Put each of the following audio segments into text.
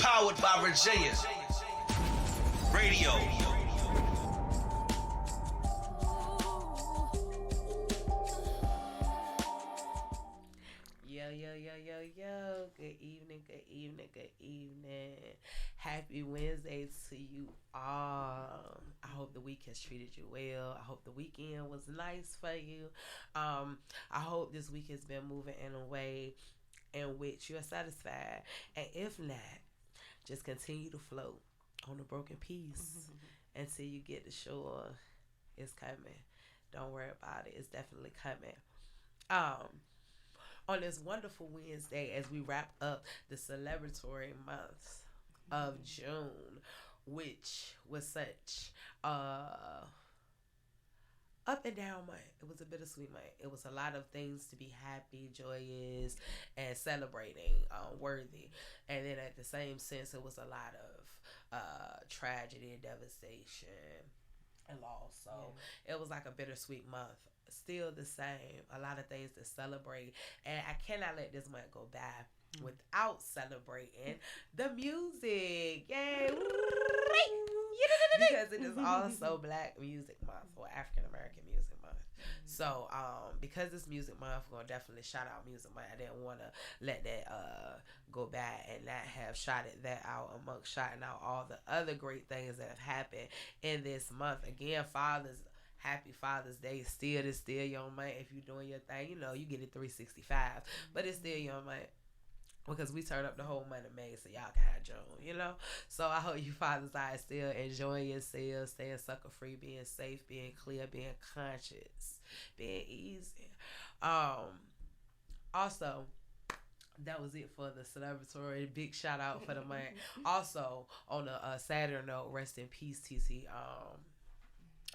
Powered by Virginia Radio. Yo. Good evening. Happy Wednesday to you all. I hope the week has treated you well. I hope the weekend was nice for you. I hope this week has been moving in a way in which you're satisfied. And if not, just continue to float on the broken piece until you get to shore. It's coming. Don't worry about it. It's definitely coming. On this wonderful Wednesday, as we wrap up the celebratory month of June, which was such up and down month. It was a bittersweet month. It was a lot of things to be happy, joyous, and celebrating worthy. And then at the same sense, it was a lot of tragedy and devastation and loss. So it was like a bittersweet month. Still the same. A lot of things to celebrate. And I cannot let this month go by without celebrating the music. Yay! Because it is also Black Music Month or African American Music Month. So, because it's Music Month, we're going to definitely shout out Music Month. I didn't want to let that go by and not have shouted that out amongst shouting out all the other great things that have happened in this month. Again, Happy Father's Day. It's still your month. If you're doing your thing, you know, you get it 365. But it's still your month. Because we turn up the whole month of May so y'all can have June, you know? So I hope you fathers are still enjoying yourselves, staying sucker free, being safe, being clear, being conscious, being easy. Also, that was it for the celebratory. Big shout out for the month. Also, on a sadder note, rest in peace, TT.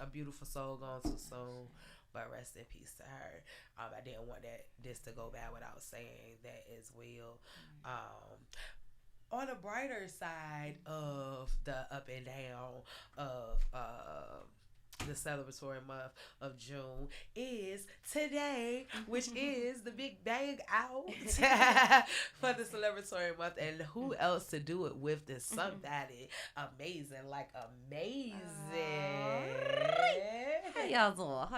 A beautiful soul gone too soon. But rest in peace to her. I didn't want this to go bad without saying that as well. On the brighter side of the up and down of the celebratory month of June is today, which is the big bang out for the celebratory month. And who else to do it with than somebody amazing. How y'all doing? Look,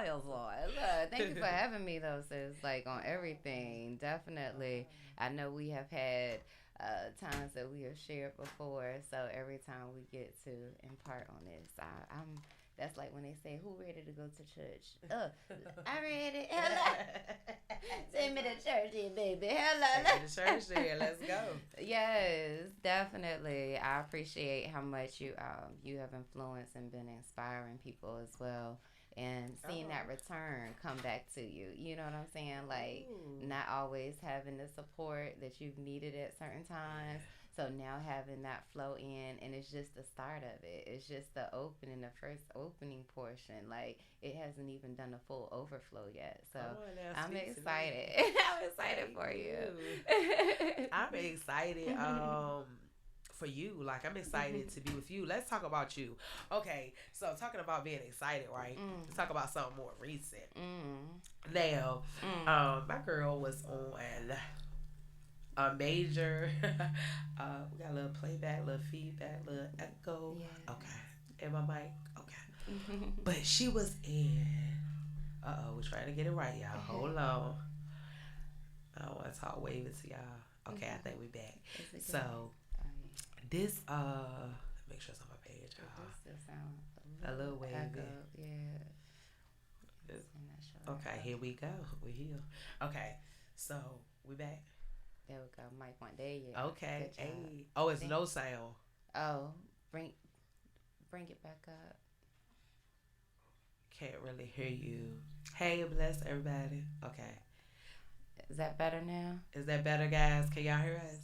thank you for having me though, sis. Like on everything, definitely. I know we have had times that we have shared before, so every time we get to impart on this, I'm. That's like when they say, "Who ready to go to church?" I'm ready. Hello. Send me to church here, baby. Hello. Send me to church here. Let's go. Yes, definitely. I appreciate how much you have influenced and been inspiring people as well. And seeing that return come back to you. You know what I'm saying? Like, not always having the support that you've needed at certain times. So now having that flow in, and it's just the start of it. It's just the first opening portion. Like, it hasn't even done a full overflow yet. So I'm excited. I'm excited for you. I'm excited for you. Like, I'm excited to be with you. Let's talk about you. Okay, so talking about being excited, right? Let's talk about something more recent. Now, my girl was on a major we got a little playback, little feedback, little echo. Okay. And my mic. Okay. But she was in we're trying to get it right, y'all. Hold on. I don't want to talk waving to y'all. Okay, I think we back. So this make sure it's on my page, y'all. This still sound a little wavy. Echo. Yeah. Okay, here we go. We're here. Okay. So we back. There we go. Mic one. There you go. Okay. Hey. Oh, it's no sound. Oh, bring it back up. Can't really hear you. Hey, bless everybody. Okay. Is that better now? Is that better, guys? Can y'all hear us?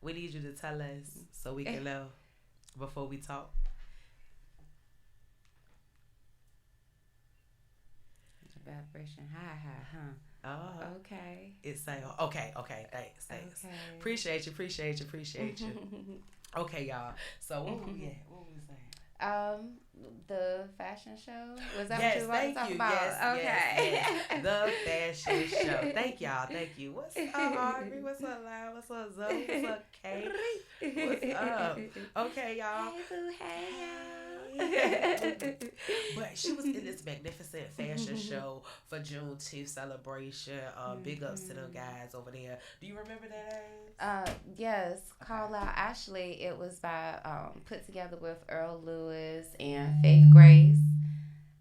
We need you to tell us so we can know before we talk. Vibration high, huh? Oh, okay. It's saying okay. Thanks. Okay. Appreciate you. Okay, y'all. So what were we at? What were we saying? Um, the fashion show, was that what you Yes, were about to thank talk you. Yes, about? yes, yes. Okay. The fashion show. Thank y'all. Thank you. What's up, Harvey? What's up, Lyle? What's up, Zoe? What's up, Kay? What's up? Okay, y'all. Hey boo, hey Hey. y'all. But she was in this magnificent fashion show for Juneteenth celebration. Big ups to them guys over there. Do you remember that? Yes, Okay. call out. Actually, it was by put together with Earl Lewis and Faith Grace.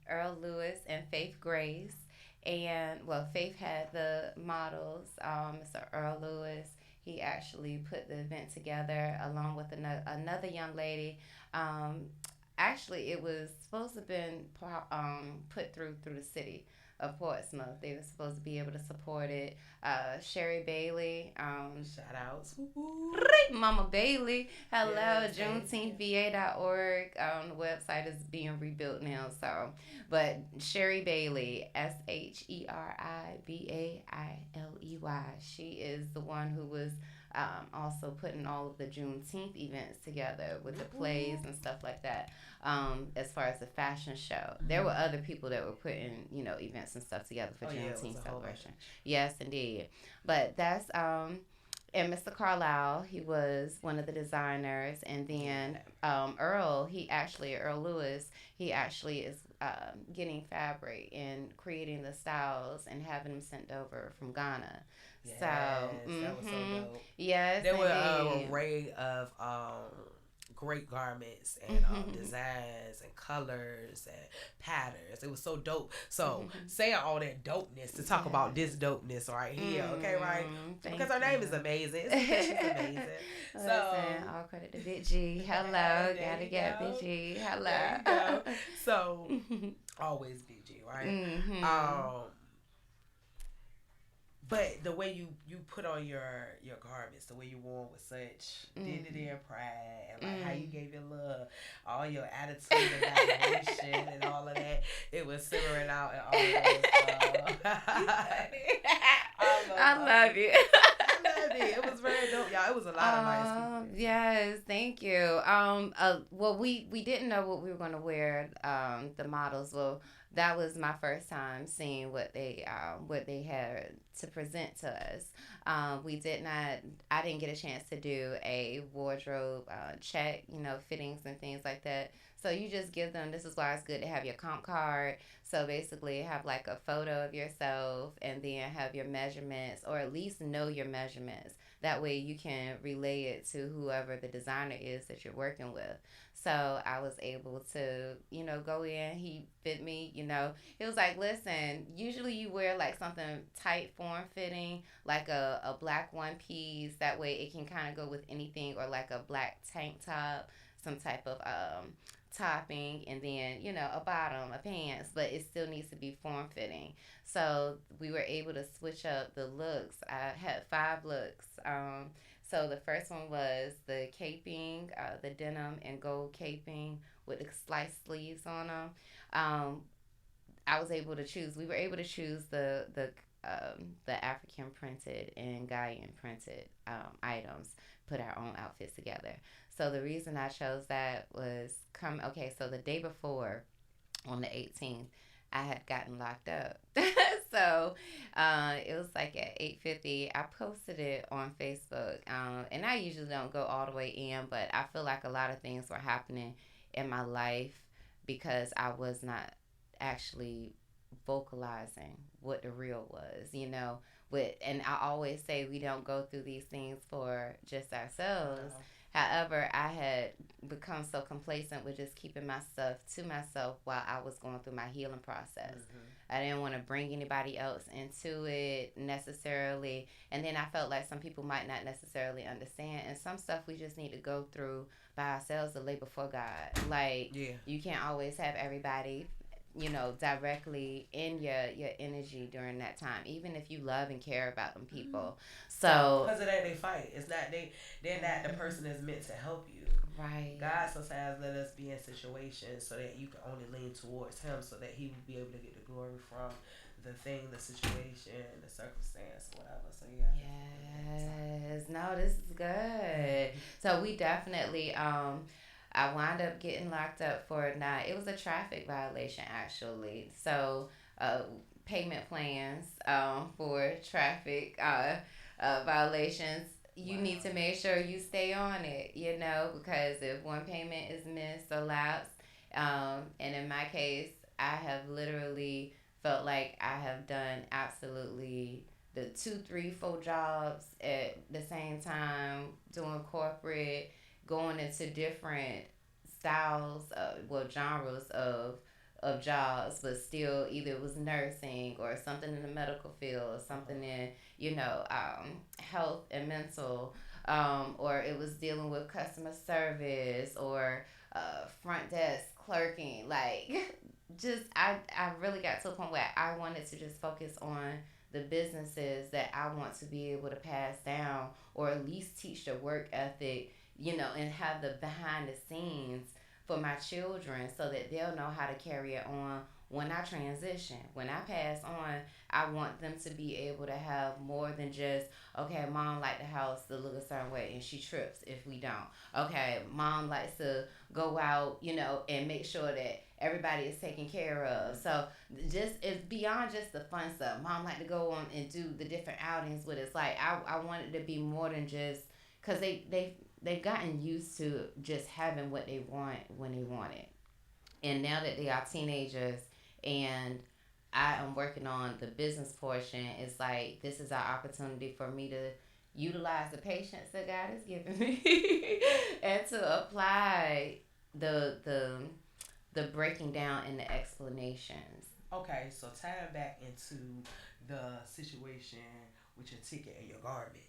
Earl Lewis and Faith Grace. And well, Faith had the models. Mr. Earl Lewis, he actually put the event together along with another young lady. Um, Actually, it was supposed to have been put through the city of Portsmouth. They were supposed to be able to support it. Sherry Bailey, Shout outs. Mama Bailey. Hello, Yes, JuneteenthVA.org. The website is being rebuilt now. So, but Sherry Bailey, SHERIBAILEY. She is the one who was also putting all of the Juneteenth events together with the plays and stuff like that. As far as the fashion show, there were other people that were putting events and stuff together for Juneteenth celebration. Yes, indeed. But that's and Mr. Carlisle, he was one of the designers, and then Earl Lewis, he actually is getting fabric and creating the styles and having them sent over from Ghana. Yes, So, that was so dope. yes, There were indeed. an array of great garments and designs and colors and patterns. It was so dope. So saying all that dopeness to talk about this dopeness right here, okay, right? Because her name is amazing. She's amazing. Listen, So all credit to Big G. Hello, gotta get Big G. Hello. there you go. So always Big G, right? But the way you put on your garments, the way you wore with such dignity and pride, and like how you gave your love, all your attitude and admiration and all of that, it was simmering out and all of those. I love you. I love it. It was very dope, y'all. It was a lot of nice people. Yes, thank you. Well, we didn't know what we were gonna wear. The models. Well, that was my first time seeing what they had to present to us. We did not. I didn't get a chance to do a wardrobe check, fittings and things like that. So you just give them. This is why it's good to have your comp card. So basically, have like a photo of yourself, and then have your measurements, or at least know your measurements. That way, you can relay it to whoever the designer is that you're working with. So I was able to, go in. He fit me, He was like, listen, usually you wear like something tight, form fitting, like a black one piece. That way it can kind of go with anything, or like a black tank top, some type of topping, and then, a bottom, a pants, but it still needs to be form fitting. So we were able to switch up the looks. I had 5 looks. So the first one was the caping, the denim and gold caping with the sliced sleeves on them. I was able to choose. We were able to choose the African printed and Ghanaian printed items. Put our own outfits together. So the reason I chose that was So the day before, on the 18th, I had gotten locked up. So it was like at 8:50. I posted it on Facebook, and I usually don't go all the way in, but I feel like a lot of things were happening in my life because I was not actually vocalizing what the real was, and I always say we don't go through these things for just ourselves. No. However, I had become so complacent with just keeping my stuff to myself while I was going through my healing process. I didn't want to bring anybody else into it necessarily. And then I felt like some people might not necessarily understand. And some stuff we just need to go through by ourselves to lay before God. Like, you can't always have everybody directly in your energy during that time, even if you love and care about them people. So because of that, they fight. It's not they're not the person that's meant to help you. Right. God sometimes let us be in situations so that you can only lean towards Him, so that He will be able to get the glory from the thing, the situation, the circumstance, whatever. So yes, no, this is good. So we definitely I wound up getting locked up for not. It was a traffic violation actually. So, payment plans for traffic violations. You need to make sure you stay on it, because if one payment is missed or lapsed, and in my case, I have literally felt like I have done absolutely the two, three, four jobs at the same time, doing corporate, going into different styles, genres of jobs, but still either it was nursing or something in the medical field or something in health and mental, or it was dealing with customer service or front desk clerking. Like, just I really got to a point where I wanted to just focus on the businesses that I want to be able to pass down, or at least teach the work ethic, and have the behind the scenes for my children so that they'll know how to carry it on when I transition. When I pass on, I want them to be able to have more than just, okay, mom liked the house to look a certain way and she trips if we don't. Okay, mom likes to go out, and make sure that everybody is taken care of. So just, it's beyond just the fun stuff. Mom like to go on and do the different outings with us. Like, I want it to be more than just, because they've gotten used to just having what they want when they want it. And now that they are teenagers and I am working on the business portion, it's like this is our opportunity for me to utilize the patience that God has given me and to apply the breaking down and the explanations. Okay, so tying back into the situation with your ticket and your garment,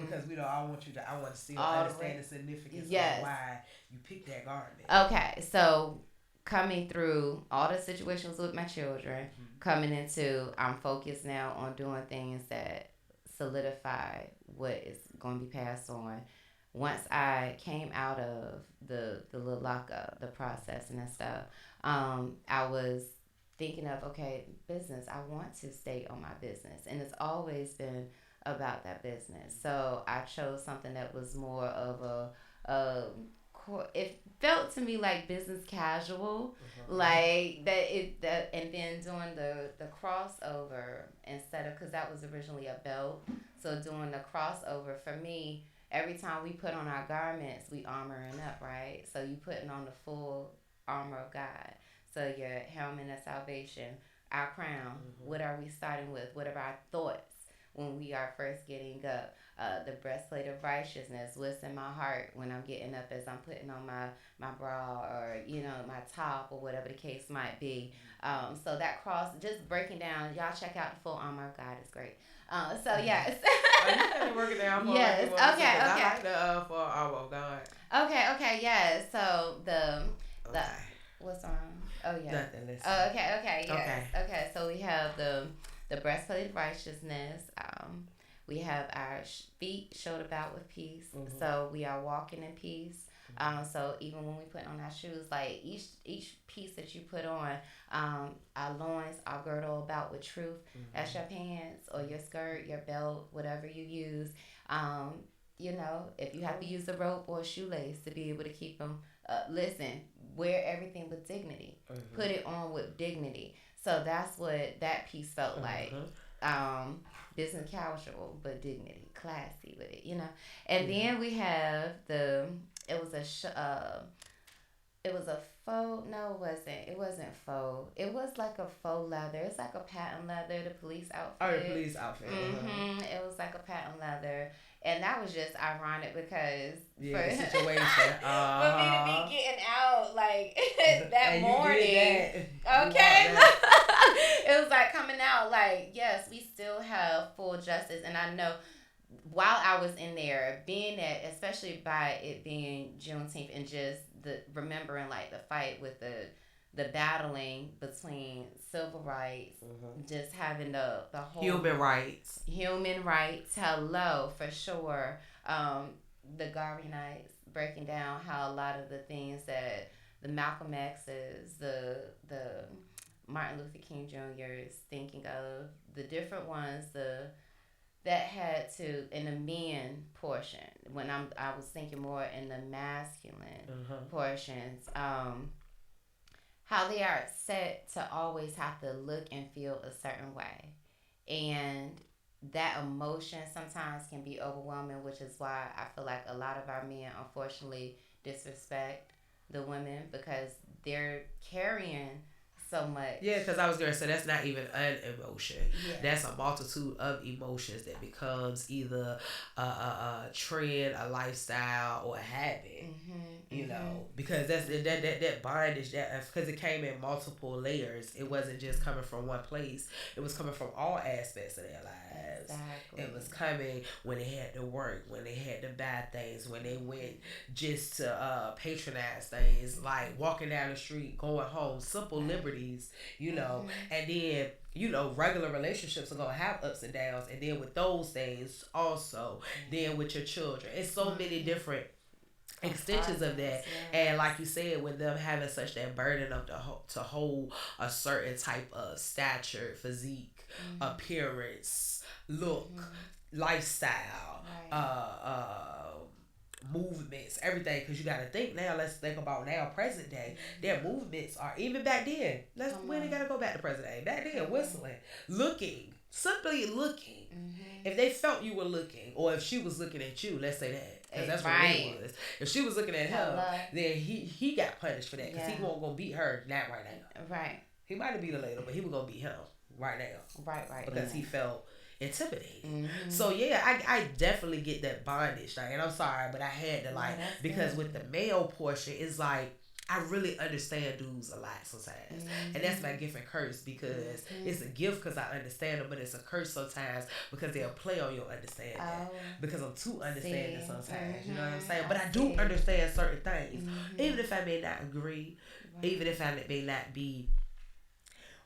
because I want to still understand the significance of why you picked that garment. Okay, so coming through all the situations with my children, coming into, I'm focused now on doing things that solidify what is going to be passed on. Once I came out of the little lockup, the processing and stuff, I was thinking of, okay, business. I want to stay on my business, and it's always been about that business. So I chose something that was more of it felt to me like business casual, like that, and then doing the crossover instead of, because that was originally a belt. So doing the crossover for me, every time we put on our garments, we armoring up, right? So you putting on the full armor of God. So your helmet of salvation, our crown. What are we starting with? What are our thoughts when we are first getting up? The breastplate of righteousness. What's in my heart when I'm getting up, as I'm putting on my bra or my top or whatever the case might be. So that cross, just breaking down. Y'all check out the full armor of God. It's great. So yes. You had to work it down for yes. me. Okay. I like the full armor of God. Okay. Yeah. So the what's on? Oh yeah. Nothing. Listen. Oh, okay. Yes. Okay. So we have the breastplate of righteousness. We have our feet showed about with peace. So we are walking in peace. So even when we put on our shoes, like each piece that you put on, our loins are girdle about with truth. That's your pants or your skirt, your belt, whatever you use. If you have to use a rope or a shoelace to be able to keep them, listen, wear everything with dignity. Put it on with dignity. So that's what that piece felt like. Business casual, but dignity, classy with it, And then we have it was a faux, no, it wasn't faux. It was like a faux leather. It's like a patent leather, the police outfit. Oh, the police outfit. It was like a patent leather. And that was just ironic because the situation. for me to be getting out like that and morning. You did that. Okay. It was like coming out like, yes, we still have full justice. And I know while I was in there, being that, especially by it being Juneteenth and just the remembering like the fight with the battling between civil rights, just having the whole human rights, hello, for sure. The Garveyites breaking down how a lot of the things that the Malcolm X's, the Martin Luther King Jr. is thinking of, the different ones, the that had to in the men portion when I was thinking more in the masculine portions, how they are set to always have to look and feel a certain way, and that emotion sometimes can be overwhelming, which is why I feel like a lot of our men unfortunately disrespect the women because they're carrying so much. Yeah, because I was going to say that's not even an emotion. Yeah. That's a multitude of emotions that becomes either a trend, a lifestyle, or a habit. You know, because that bondage, that because it came in multiple layers. It wasn't just coming from one place. It was coming from all aspects of their lives. Exactly. It was coming when they had to work, when they had to buy things, when they went just to patronize things, like walking down the street, going home, simple liberties, you know, and then regular relationships are gonna have ups and downs, and then with those things also, then with your children, it's so many different extensions of that. And like you said, with them having such that burden of to hold a certain type of stature, physique, appearance, look, lifestyle, movements, everything, because you got to think now. Let's think about now, present day. Their movements are even back then. We ain't got to go back to present day. Back then, whistling, looking, simply looking. If they felt you were looking, or if she was looking at you, let's say that, because that's what it was. If she was looking at him, then he got punished for that, because he wasn't gonna beat her, not right now. Right. He might have beat her later, but he was gonna beat him right now. Right. Because he felt intimidated. So yeah, I definitely get that bondage thing, and I'm sorry, but I had to because with the male portion, it's like I really understand dudes a lot sometimes, and that's my gift and curse, because it's a gift because I understand them, but it's a curse sometimes because they'll play on your understanding, because I'm too understanding sometimes. You know what I'm saying? But I do understand certain things, even if I may not agree, even if I may not be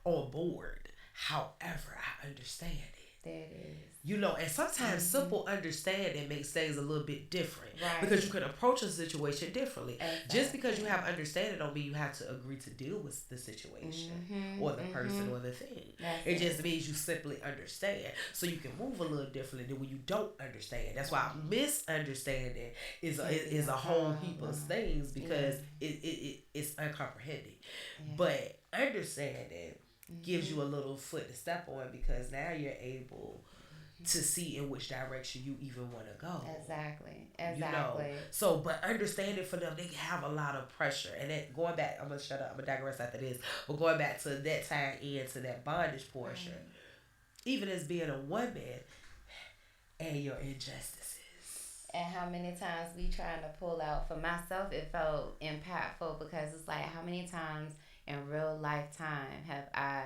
on board. However, I understand it. That is. You know, and sometimes simple understanding makes things a little bit different, because you can approach a situation differently. Exactly. Just because you have understanding don't mean you have to agree to deal with the situation or the person or the thing. It just means you simply understand, so you can move a little differently than when you don't understand. That's why misunderstanding is a whole heap of things, because it's uncomprehending. But understanding gives you a little foot to step on, because now you're able to see in which direction you even want to go. Exactly. You know? So, but understanding for them, they have a lot of pressure. And then going back, I'm going to shut up, I'm going to digress after this. But going back to that time into that bondage portion, even as being a woman and your injustices. And how many times we trying to pull out, for myself, it felt impactful, because it's like, how many times in real lifetime have I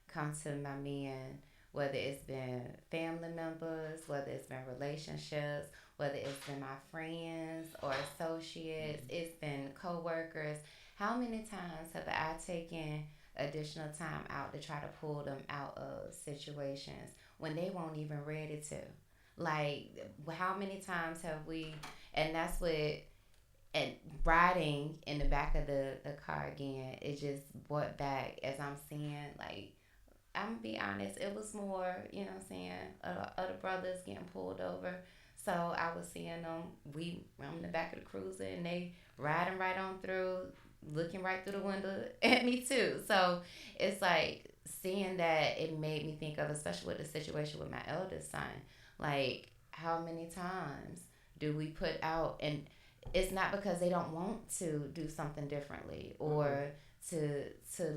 come to my men, whether it's been family members, whether it's been relationships, whether it's been my friends or associates, it's been co-workers. How many times have I taken additional time out to try to pull them out of situations when they weren't even ready to? Like, how many times have we, and that's what, and riding in the back of the car again, it just brought back, as I'm seeing, like, I'm gonna be honest, it was more, you know what I'm saying, other brothers getting pulled over. So I was seeing them, I'm in the back of the cruiser, and they riding right on through, looking right through the window at me too. So it's like, seeing that, it made me think of, especially with the situation with my eldest son, like, how many times do we put out, and it's not because they don't want to do something differently, or to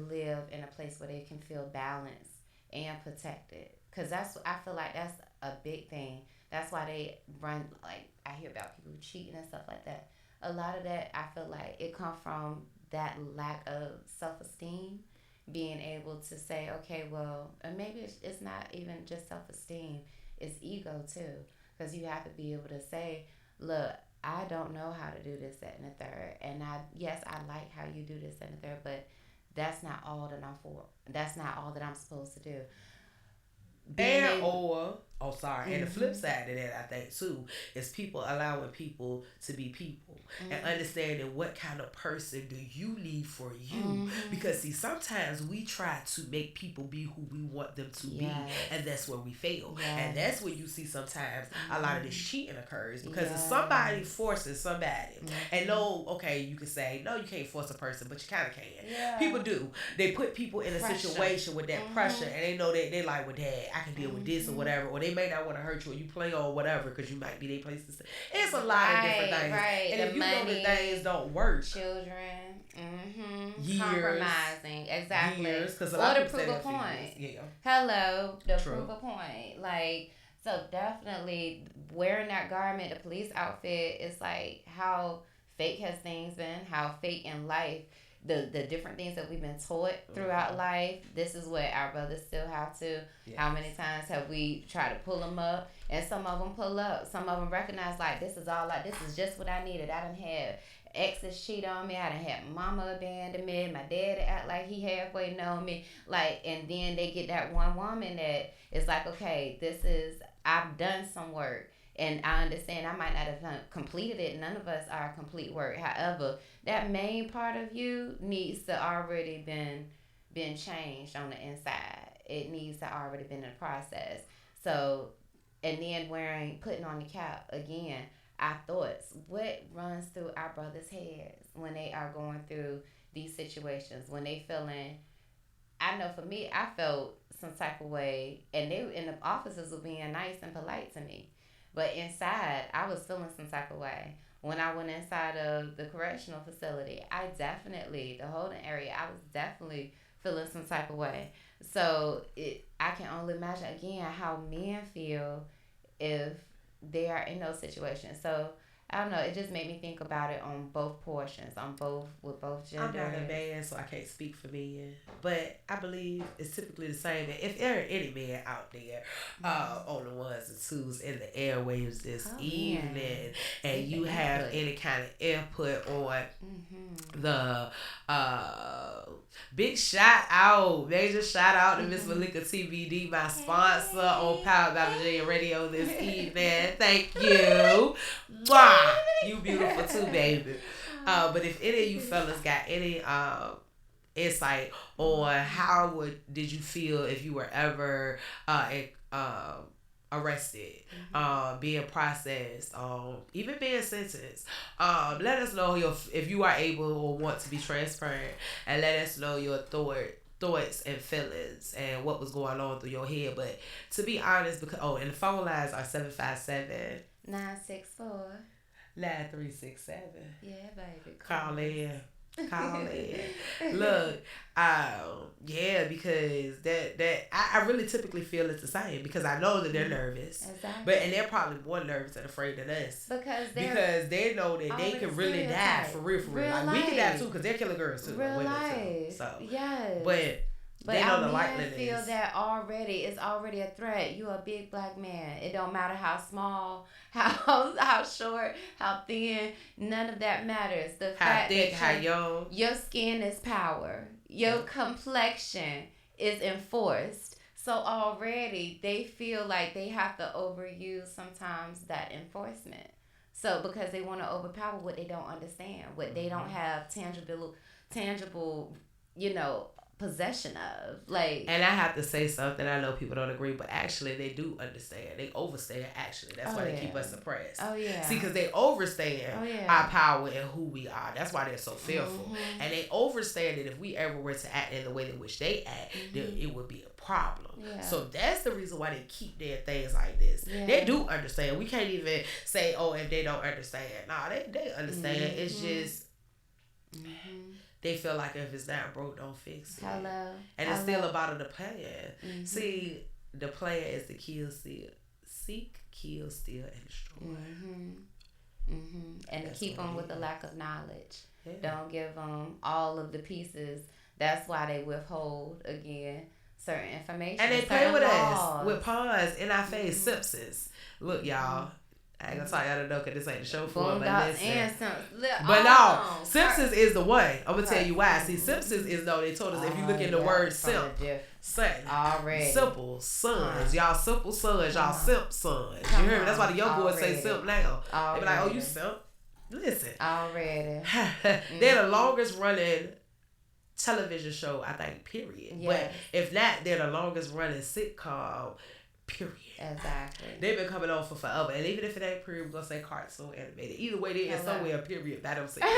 live in a place where they can feel balanced and protected. Because I feel like that's a big thing. That's why they run, like, I hear about people cheating and stuff like that. A lot of that, I feel like it comes from that lack of self-esteem, being able to say, okay, well, and maybe it's not even just self-esteem, it's ego too. Because you have to be able to say, look, I don't know how to do this, that, and the third. And I like how you do this, that, and the third, but that's not all that I'm for. That's not all that I'm supposed to do. And the flip side of that, I think too, is people allowing people to be people and understanding what kind of person do you need for you. Because see, sometimes we try to make people be who we want them to be, and that's where we fail. And that's where you see sometimes a lot of this cheating occurs, because if somebody forces somebody, and no, okay, you can say no, you can't force a person, but you kind of can. People do. They put people in a situation with that pressure, and they know that they like, well, dad, I can deal with this or whatever, or they may not want to hurt you, or you play or whatever, because you might be their place to stay. It's a lot of different things. And the if you money, know that things don't work, children, years, compromising, exactly, years, or to prove a point. Hello, to prove a point. Like, so definitely wearing that garment, the police outfit, is like how fake has things been, how fake in life. The different things that we've been taught throughout life. This is what our brothers still have to. How many times have we tried to pull them up? And some of them pull up. Some of them recognize, like, this is all, like, this is just what I needed. I done had exes cheat on me. I done had mama abandon me. My dad act like he halfway know me. Like, and then they get that one woman that is like, okay, I've done some work. And I understand I might not have completed it. None of us are complete work. However, that main part of you needs to already been changed on the inside. It needs to already been in the process. So, and then putting on the cap again, our thoughts. What runs through our brothers' heads when they are going through these situations? When they feeling, I know for me, I felt some type of way, and the officers were being nice and polite to me. But inside, I was feeling some type of way. When I went inside of the correctional facility, the holding area, I was definitely feeling some type of way. So I can only imagine, again, how men feel if they are in those situations. So I don't know. It just made me think about it on both portions, with both genders. I'm not a man, so I can't speak for men, but I believe it's typically the same. If there are any men out there on the ones and twos in the airwaves this evening, and you have any kind of input on the big major shout out to Miss Malika TBD, my sponsor on Powered by Virginia Radio this evening. Thank you. Mwah! You beautiful too, baby. But if any of you fellas got any insight on how did you feel if you were ever arrested, being processed, even being sentenced, let us know if you are able or want to be transparent, and let us know your thoughts and feelings and what was going on through your head. But to be honest, because and the phone lines are 757-964. 9367. Yeah, baby. Call in. Look, because that I really typically feel it's the same, because I know that they're nervous. Exactly. And they're probably more nervous and afraid than us. Because they know that they can really die for real. Like, we can die too, because they're killing girls too. Real life. Too, so yes. But they know the men likeliness. Feel that already. It's already a threat. You a big black man. It don't matter how small, how short, how thin. None of that matters. The how thick, how young. Your skin is power. Your complexion is enforced. So already they feel like they have to overuse sometimes that enforcement. So because they want to overpower what they don't understand, what they don't have tangible, possession of. Like, and I have to say something, I know people don't agree, but actually they do understand. They overstand, actually. That's why they keep us suppressed. Oh yeah. See, because they overstand our power and who we are. That's why they're so fearful. And they overstand that if we ever were to act in the way in which they act, then it would be a problem. So that's the reason why they keep their things like this. They do understand. We can't even say, if they don't understand. Nah, they understand. It's just they feel like if it's not broke, don't fix it. Hello. And it's still about the plan. See, the plan is to seek, kill, steal, and destroy. And to keep them with a lack of knowledge. Don't give them all of the pieces. That's why they withhold, again, certain information. And they play with us with pawns in our face. Simpsons. Look, y'all. I ain't gonna tell y'all to know because this ain't the show for it, but listen. And Simpsons. But no, Simpsons is the one. I'm gonna tell you why. See, Simpsons is though they told us if you look in the word simp, son, already simple sons, y'all simple sons, y'all simp sons. You hear me? That's why the young boys say simp now. They be like, oh, you simp. Listen, already. They're the longest running television show, I think, period. Yes. But if not, they're the longest running sitcom, period. Exactly. They've been coming on for forever. And even if it ain't period, we're going to say cartoon animated. Either way, they in somewhere period by themselves.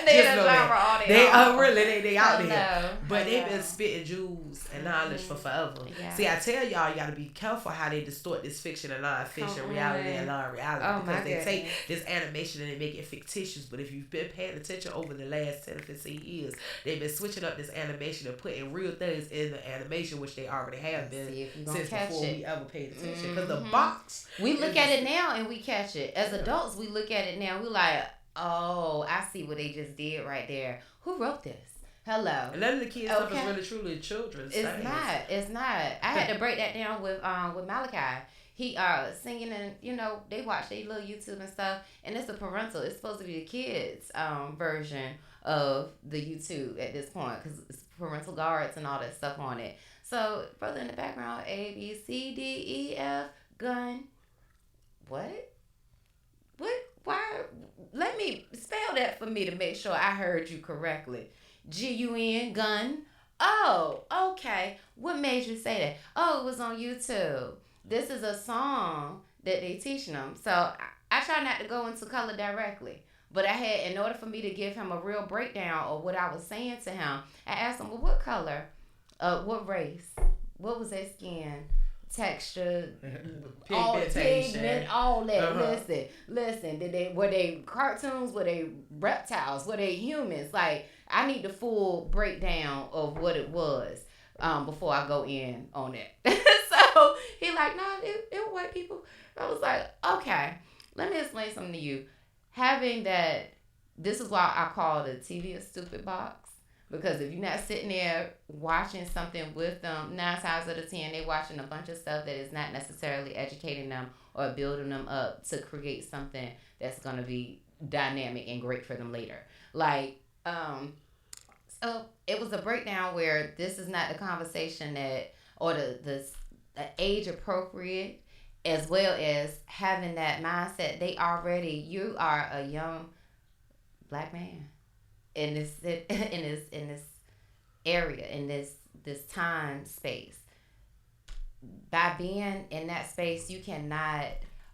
They in the genre all day. They are really, they out Hello. there. But they've been spitting jewels and knowledge for forever. Yeah. See, I tell y'all, you got to be careful how they distort this fiction and non-fiction, reality and non-reality. Because they take this animation and they make it fictitious. But if you've been paying attention over the last 10 or 15 years, they've been switching up this animation and putting real things in the animation, which they already have been since before we ever paid attention. Because the box, we look at it now and we catch it. As adults, we look at it now. We like, oh, I see what they just did right there. Who wrote this? Hello. And none of the kids stuff is really truly children's. It's not. I had to break that down with Malachi. He singing and they watch their little YouTube and stuff, and it's a parental. It's supposed to be the kids version of the YouTube at this point because it's parental guards and all that stuff on it. So brother in the background, A B C D E F gun. What? Why? Let me spell that for me to make sure I heard you correctly. G-U-N, gun. Oh, okay. What made you say that? Oh, it was on YouTube. This is a song that they teaching them. So I try not to go into color directly. But I had, in order for me to give him a real breakdown of what I was saying to him, I asked him, well, what color? What race? What was their skin? Texture, pigment, all that. Listen. Were they cartoons? Were they reptiles? Were they humans? Like, I need the full breakdown of what it was before I go in on it. So he like, no, they were white people. I was like, okay, let me explain something to you. Having that, this is why I call the TV a stupid box. Because if you're not sitting there watching something with them, 9 times out of 10, they're watching a bunch of stuff that is not necessarily educating them or building them up to create something that's going to be dynamic and great for them later. Like, so it was a breakdown where this is not the conversation that, or the age appropriate, as well as having that mindset. You are a young black man. In this area, in this time space. By being in that space, you cannot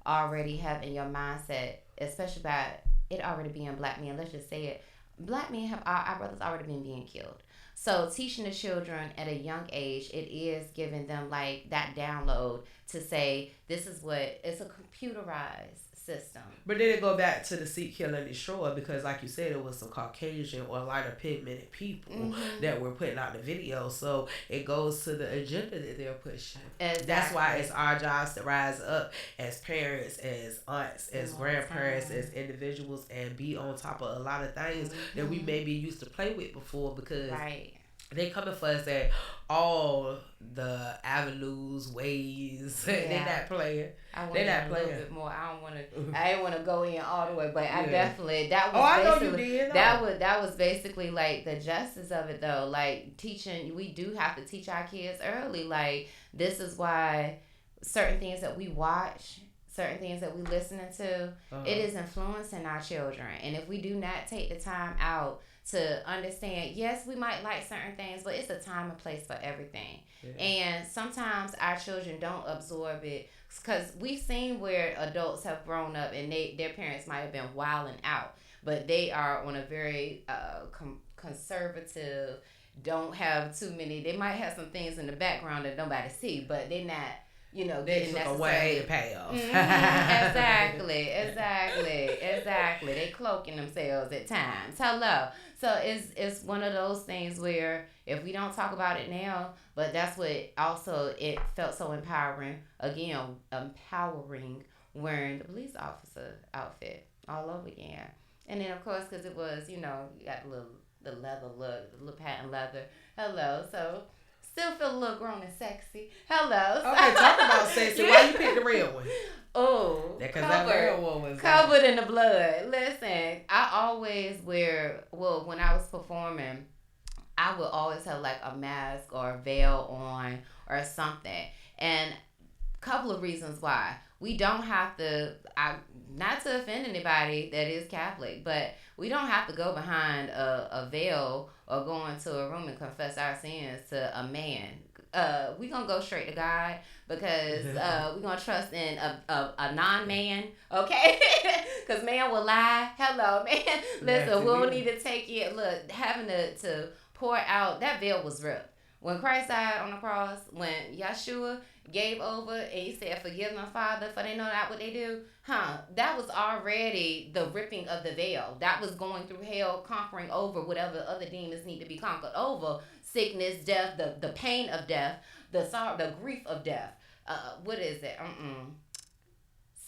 already have in your mindset, especially by it already being black men. Let's just say it. Black men our brothers already been being killed. So teaching the children at a young age, it is giving them like that download to say, this is what, it's a computerized system. But then it go back to the Seek, Kill, and Destroy because, like you said, it was some Caucasian or lighter pigmented people that were putting out the video. So it goes to the agenda that they're pushing. Exactly. That's why it's our jobs to rise up as parents, as aunts, as grandparents, as individuals, and be on top of a lot of things that we maybe used to play with before because they coming for us at all the avenues, ways. They're not playing. They're not playing. A little bit more. I didn't want to go in all the way, but I definitely that was. I know you did. That was basically like the justice of it though. Like teaching, we do have to teach our kids early. Like this is why certain things that we watch, certain things that we listening to, it is influencing our children. And if we do not take the time out to understand, yes, we might like certain things, but it's a time and place for everything. Yeah. And sometimes our children don't absorb it because we've seen where adults have grown up and their parents might have been wilding out, but they are on a very conservative, don't have too many. They might have some things in the background that nobody see, but they're not. They took away the payoff. Exactly. They cloaking themselves at times. Hello. So it's one of those things where if we don't talk about it now, but that's what also it felt so empowering. Again, empowering wearing the police officer outfit all over again. And then of course, because it was, you got the leather look, the little patent leather. Hello. So still feel a little grown and sexy. Hello. Okay, talk about sexy. Why you pick the real one? Oh, Because that real one was covered in the blood. Listen, I always wear, well, when I was performing, I would always have like a mask or a veil on or something. And a couple of reasons why. We don't have to, not to offend anybody that is Catholic, but we don't have to go behind a veil or go into a room and confess our sins to a man. We're going to go straight to God because we're going to trust in a non-man, okay? Because man will lie. Hello, man. Listen, we'll need to take it. Look, having to pour out, that veil was ripped. When Christ died on the cross, when Yeshua gave over and he said, forgive my Father, for they know not what they do, that was already the ripping of the veil. That was going through hell, conquering over whatever other demons need to be conquered over. Sickness, death, the pain of death, the sorrow, the grief of death. What is it?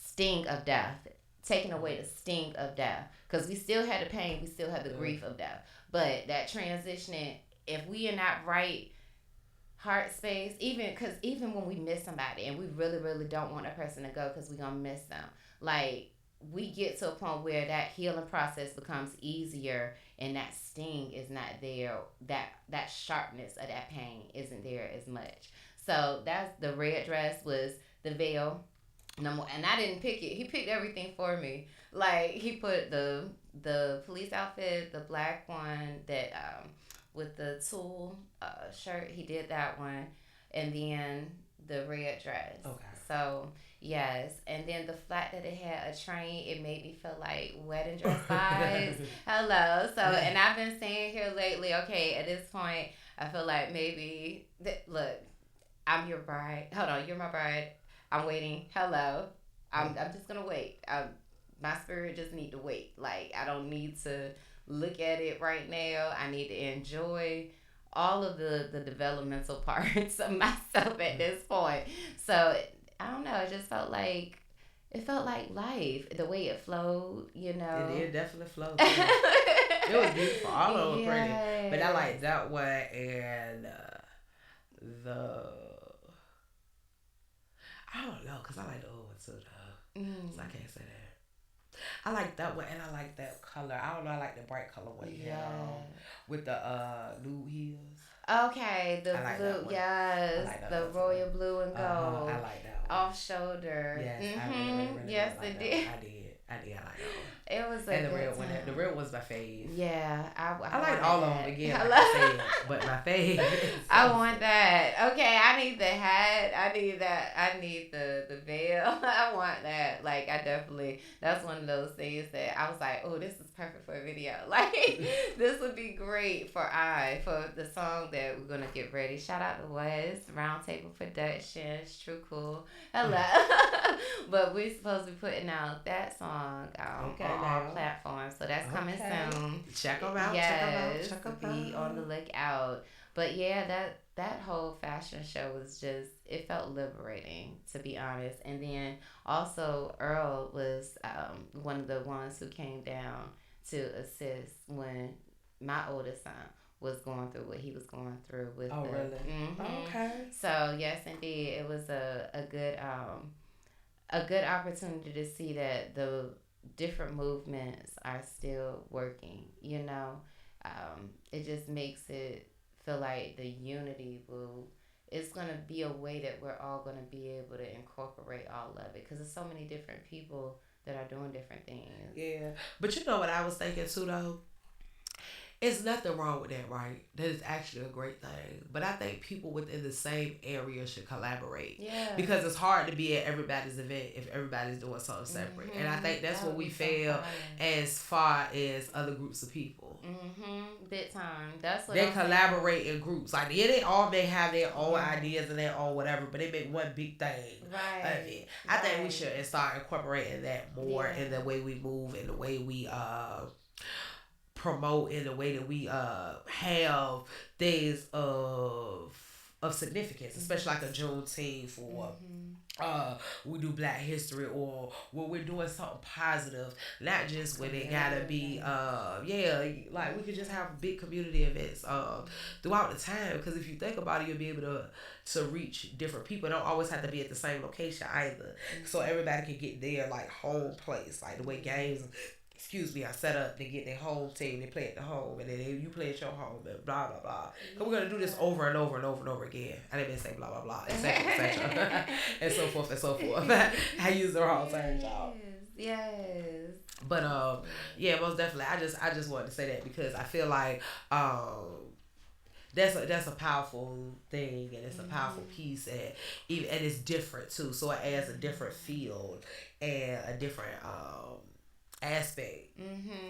Sting of death. Taking away the sting of death. Because we still had the pain, we still had the grief of death. But that transitioning, if we are not right heart space, even when we miss somebody and we really, really don't want a person to go because we're going to miss them, like, we get to a point where that healing process becomes easier and that sting is not there. That sharpness of that pain isn't there as much. So that's the red dress was the veil. And I didn't pick it. He picked everything for me. Like, he put the police outfit, the black one that with the tulle shirt, he did that one, and then the red dress. Okay. So yes, and then the fact that it had a train, it made me feel like wedding dress vibes. Hello. So, and I've been saying here lately, okay, at this point, I feel like maybe look, I'm your bride. Hold on, you're my bride. I'm waiting. Hello. I'm just gonna wait. My spirit just need to wait. Like, I don't need to look at it right now. I need to enjoy all of the developmental parts of myself at this point. So I don't know. It just felt like life. The way it flowed, you know. It did definitely flow. It was beautiful. All of them pretty. But I like that one and I don't know, because I like the old one too, though. So I can't say that. I like that one, and I like that color. I don't know, I like the bright color one. Yeah. With the nude heels. Okay, the blue, yes. Like the royal blue and gold. I like that one. Off shoulder. Yes, I really yes, like it did. I did. I like that one. It was a and good the real time. one. The real was my fave. Yeah, I like all of them again. Like I said, but my fave. I want that. Okay, I need the hat. I need that. I need the veil. I want that. Like, I definitely. That's one of those things that I was like, oh, this is perfect for a video. Like, this would be great for the song that we're gonna get ready. Shout out to Wes, Roundtable Productions, True Cool. Hello. But we're supposed to be putting out that song on all platforms, so that's coming soon. Check them out. Yes, check them out. Be on the lookout. But yeah, that whole fashion show was just, it felt liberating, to be honest. And then also Earl was one of the ones who came down to assist when my oldest son was going through what he was going through with. Oh, really? Mm-hmm. Okay. So yes, indeed, it was a good opportunity to see that the different movements are still working. You know, it just makes it feel like the unity it's going to be a way that we're all going to be able to incorporate all of it, because there's so many different people that are doing different things. Yeah, but you know what I was thinking too, though? It's nothing wrong with that, right? That is actually a great thing. But I think people within the same area should collaborate. Yeah. Because it's hard to be at everybody's event if everybody's doing something separate. Mm-hmm. And I think that's what we fail as far as other groups of people. Big time. That's what they collaborate in groups. Like, yeah, they all may have their own ideas and their own whatever, but they make one big thing of it. I think we should start incorporating that more in the way we move and the way we promote, in the way that we have things of significance, especially like a Juneteenth or we do Black History, or when we're doing something positive, not just when it gotta be like we could just have big community events throughout the time, because if you think about it, you'll be able to reach different people. It don't always have to be at the same location either, so everybody can get their like home place, like the way games, are set up. They get their home team, they play at the home, and then you play at your home, and blah blah blah. Cause we're gonna do this over and over and over and over again. I didn't even say blah blah blah, etc. etc. and so forth and so forth. I use the wrong terms, y'all. Yes. But yeah, most definitely. I just wanted to say that because I feel like that's a powerful thing, and it's a powerful piece, and it's different too. So it adds a different field and a different aspect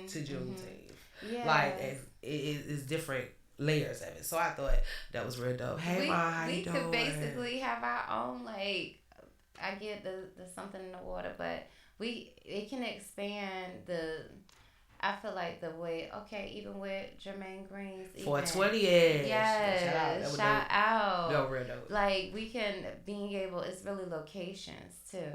to Juneteenth. Yeah. Like it's different layers of it. So I thought that was real dope. Hey, Ma, how you doing? We could basically have our own, like, I get the something in the water, but it can expand I feel like the way, even with Jermaine Green's 420. Yes. Shout out. No, real dope. Like, it's really locations too.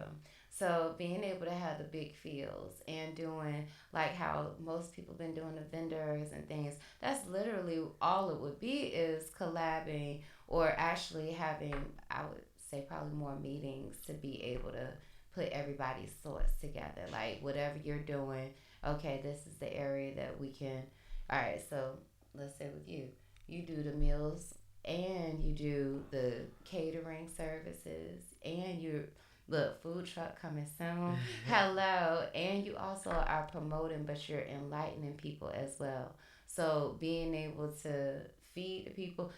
So being able to have the big fields and doing like how most people been doing the vendors and things, that's literally all it would be, is collabing or actually having, I would say, probably more meetings to be able to put everybody's thoughts together. Like, whatever you're doing, okay, this is the area that we can, all right, so let's say with you do the meals and you do the catering services and look, food truck coming soon. Hello. And you also are promoting, but you're enlightening people as well. So being able to feed the people,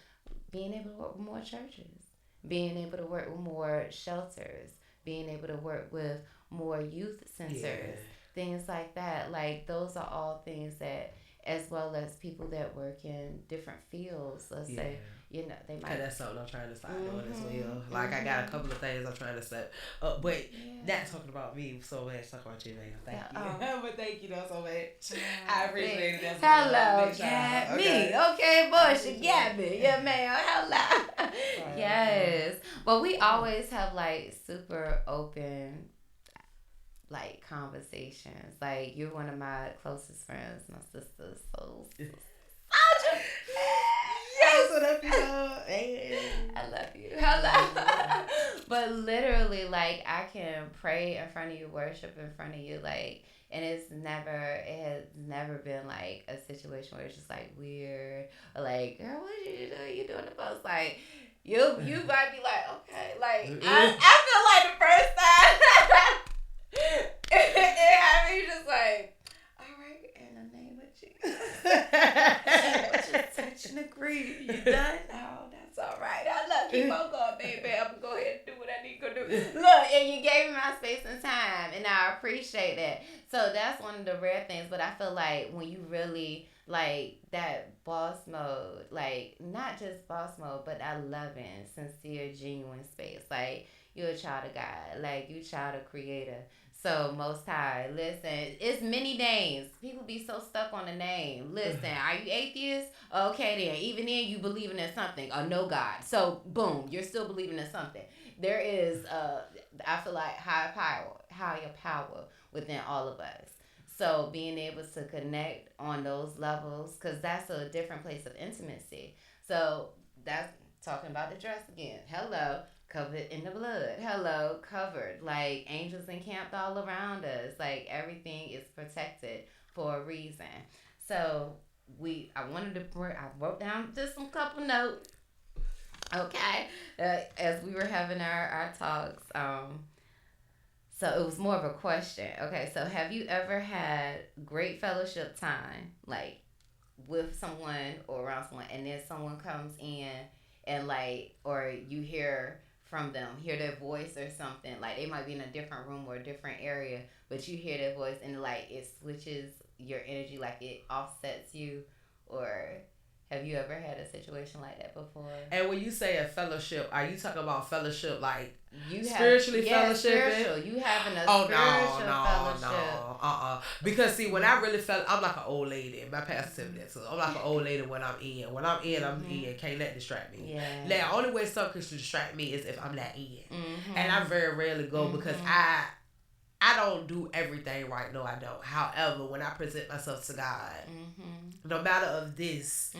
being able to work with more churches, being able to work with more shelters, being able to work with more youth centers, things like that. Like, those are all things that, as well as people that work in different fields, let's say, they might. And that's something I'm trying to start doing as well. Like, I got a couple of things I'm trying to set up, but not talking about me so much. Talking about you, man. Thank you. But thank you though so much. I appreciate it. That's hello, got me. Okay, boy, she got me. Yeah, man. Hello. Yes. But we always have like super open, like, conversations. Like, you're one of my closest friends, my sister. So yes, what up, y'all? I love you. Hello. But literally, like, I can pray in front of you, worship in front of you, like, and it has never been like a situation where it's just like weird or like, girl, what you doing? You doing the most? Like, you might be like, okay, like, I feel like the first time it had me just like, all right, in the name of Jesus. Just touch and agree. You done? Oh, that's all right. I love you. Keep on going, baby. I'm going to go ahead and do what I need to do. Look, and you gave me my space and time, and I appreciate that. So that's one of the rare things, but I feel like when you really, like, that boss mode, like, not just boss mode, but that loving, sincere, genuine space. Like, you're a child of God. Like, you a child of Creator. So, Most High, listen, it's many names. People be so stuck on the name. Listen, are you atheist? Okay, then. Even then, you believing in something. Or no God. So, boom, you're still believing in something. There is, I feel like, higher power within all of us. So, being able to connect on those levels, because that's a different place of intimacy. So, that's talking about the dress again. Hello. Covered in the blood. Hello, covered. Like, angels encamped all around us. Like, everything is protected for a reason. So, I wrote down just some couple notes. Okay. As we were having our talks. So, it was more of a question. Okay, so have you ever had great fellowship time, like, with someone or around someone, and then someone comes in and, like, or you hear from them, hear their voice or something, like they might be in a different room or a different area, but you hear their voice and like it switches your energy, like it offsets you? Or Have you ever had a situation like that before? And when you say a fellowship, are you talking about fellowship like you spiritually fellowshipping? Spiritual. You having a spiritual fellowship. Because see, when I really felt, I'm like an old lady. My pastor said that too. I'm like an old lady when I'm in. When I'm in, I'm in. Can't let distract me. Yeah. Now, the only way something can distract me is if I'm not in. Mm-hmm. And I very rarely go because I don't do everything right. No, I don't. However, when I present myself to God, no matter of this,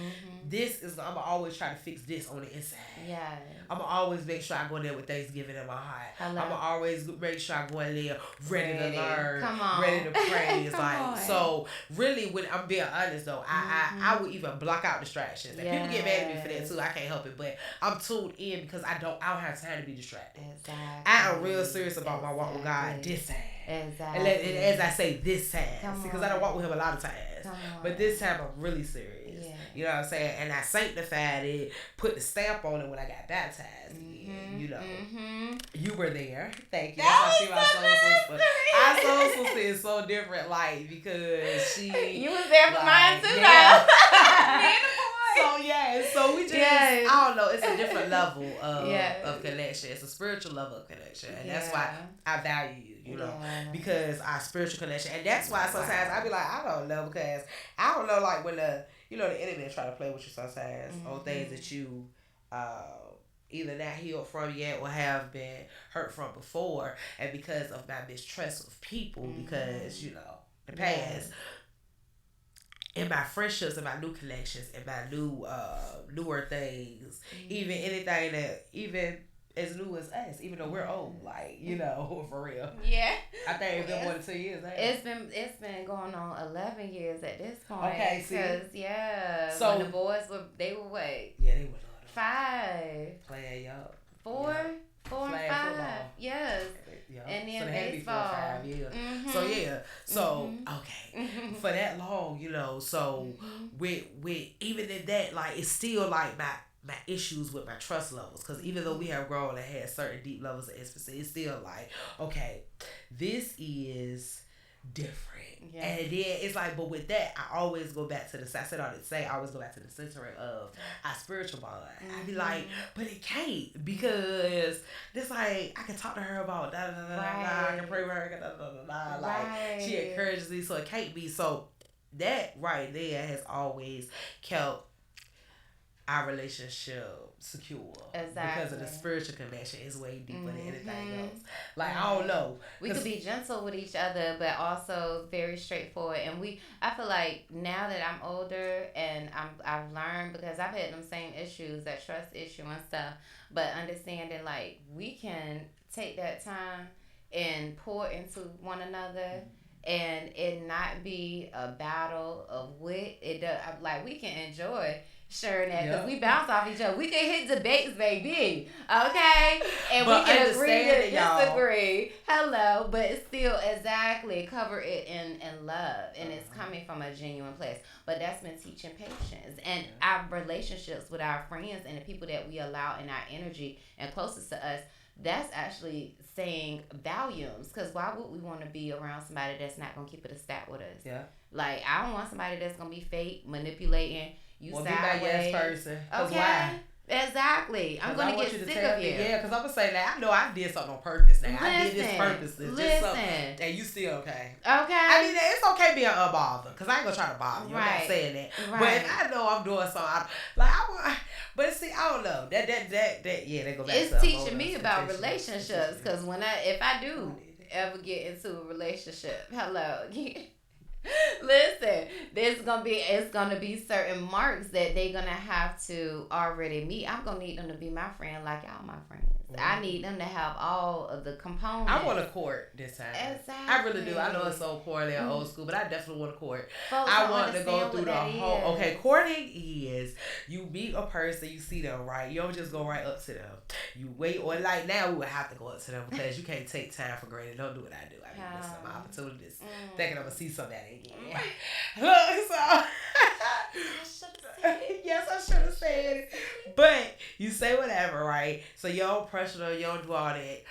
this is, I'm always try to fix this on the inside. Yeah. I'm gonna always make sure I go in there with Thanksgiving in my heart. I'm gonna always make sure I go in there ready to learn, ready to praise. So really, when I'm being honest though, I would even block out distractions. And people get mad at me for that too. I can't help it, but I'm tuned in because I don't have time to be distracted. Exactly. I am real serious about my walk with God this time. Exactly. And as I say, this time, because I don't walk with Him a lot of times, but this time I'm really serious. Yeah. You know what I'm saying? And I sanctified it, put the stamp on it when I got baptized. You know, you were there. Thank you. That's why our soul sister is so different, like, because she. You was there for mine too, So we just, I don't know, it's a different level of connection. It's a spiritual level of connection. And that's why I value you, you know, because our spiritual connection. And that's why sometimes I be like, I don't know, because I don't know, like, when the enemy try to play with you sometimes on things that you either not healed from yet or have been hurt from before. And because of my mistrust of people, because, you know, the past. In my friendships and my new connections and my new newer things, even anything that even as new as us, even though we're old, like, you know, for real. Yeah. I think it's been more than 2 years. It's been going on 11 years at this point. Okay, see. Because so when the boys were what? Yeah, they were 5. Playing y'all. 4 and 5. Football. Yes. Yeah. And then so they had baseball. Me for 5 years. So yeah. So okay. For that long, you know. So with even in that, like, it's still like my issues with my trust levels, because even though we have grown and had certain deep levels of intimacy, it's still like, okay, this is different. Yeah. And then it's like, but with that, I always go back to I always go back to the centering of our spiritual bond. I be like, but it can't, because it's like, I can talk to her about da da da da, I can pray for her, da da da da, like, she encourages me, so it can't be. So that right there has always kept our relationship secure. Exactly. Because of the spiritual connection is way deeper than anything else. Like, I don't know. We could be gentle with each other, but also very straightforward. And I feel like now that I'm older and I've learned, because I've had them same issues, that trust issue and stuff, but understanding, like, we can take that time and pour into one another. And it not be a battle of wit. Like, we can enjoy sharing that, because we bounce off each other. We can hit debates, baby. Okay? And we can agree to disagree. Hello. But it's still exactly cover it in love. And it's coming from a genuine place. But that's been teaching patience. And our relationships with our friends and the people that we allow in our energy and closest to us, that's actually saying volumes. Because why would we want to be around somebody that's not going to keep it a stat with us? Yeah. Like, I don't want somebody that's going to be fake, manipulating you sideways. Be my yes person. Okay. Why? Exactly. I'm going to get sick of you. Yeah, because I'm going to say that I know I did something on purpose now. I did this purposely. Listen. And you still okay. Okay. I mean, it's okay being unbothered, because I ain't going to try to bother you. I'm not saying that. Right. But if I know I'm doing something, but see, I don't know. That go back to it's teaching me about relationships, because if I do ever get into a relationship, hello. Listen, it's gonna be certain marks that they're gonna have to already meet. I'm gonna need them to be my friend, like y'all my friends. I need them to have all of the components. I want to court this time. Exactly. I really do. I know it's so corny and old school, but I definitely want to court. Folks, I want to go through the whole. Okay, courting is you meet a person, you see them, right? You don't just go right up to them. You wait, or like now we would have to go up to them, because you can't take time for granted. Don't do what I do. I be missing my opportunities, thinking I'm gonna see somebody again. Look, so. Yes, I should have said it. But you say whatever, right? So you don't pressure them, you don't do all that.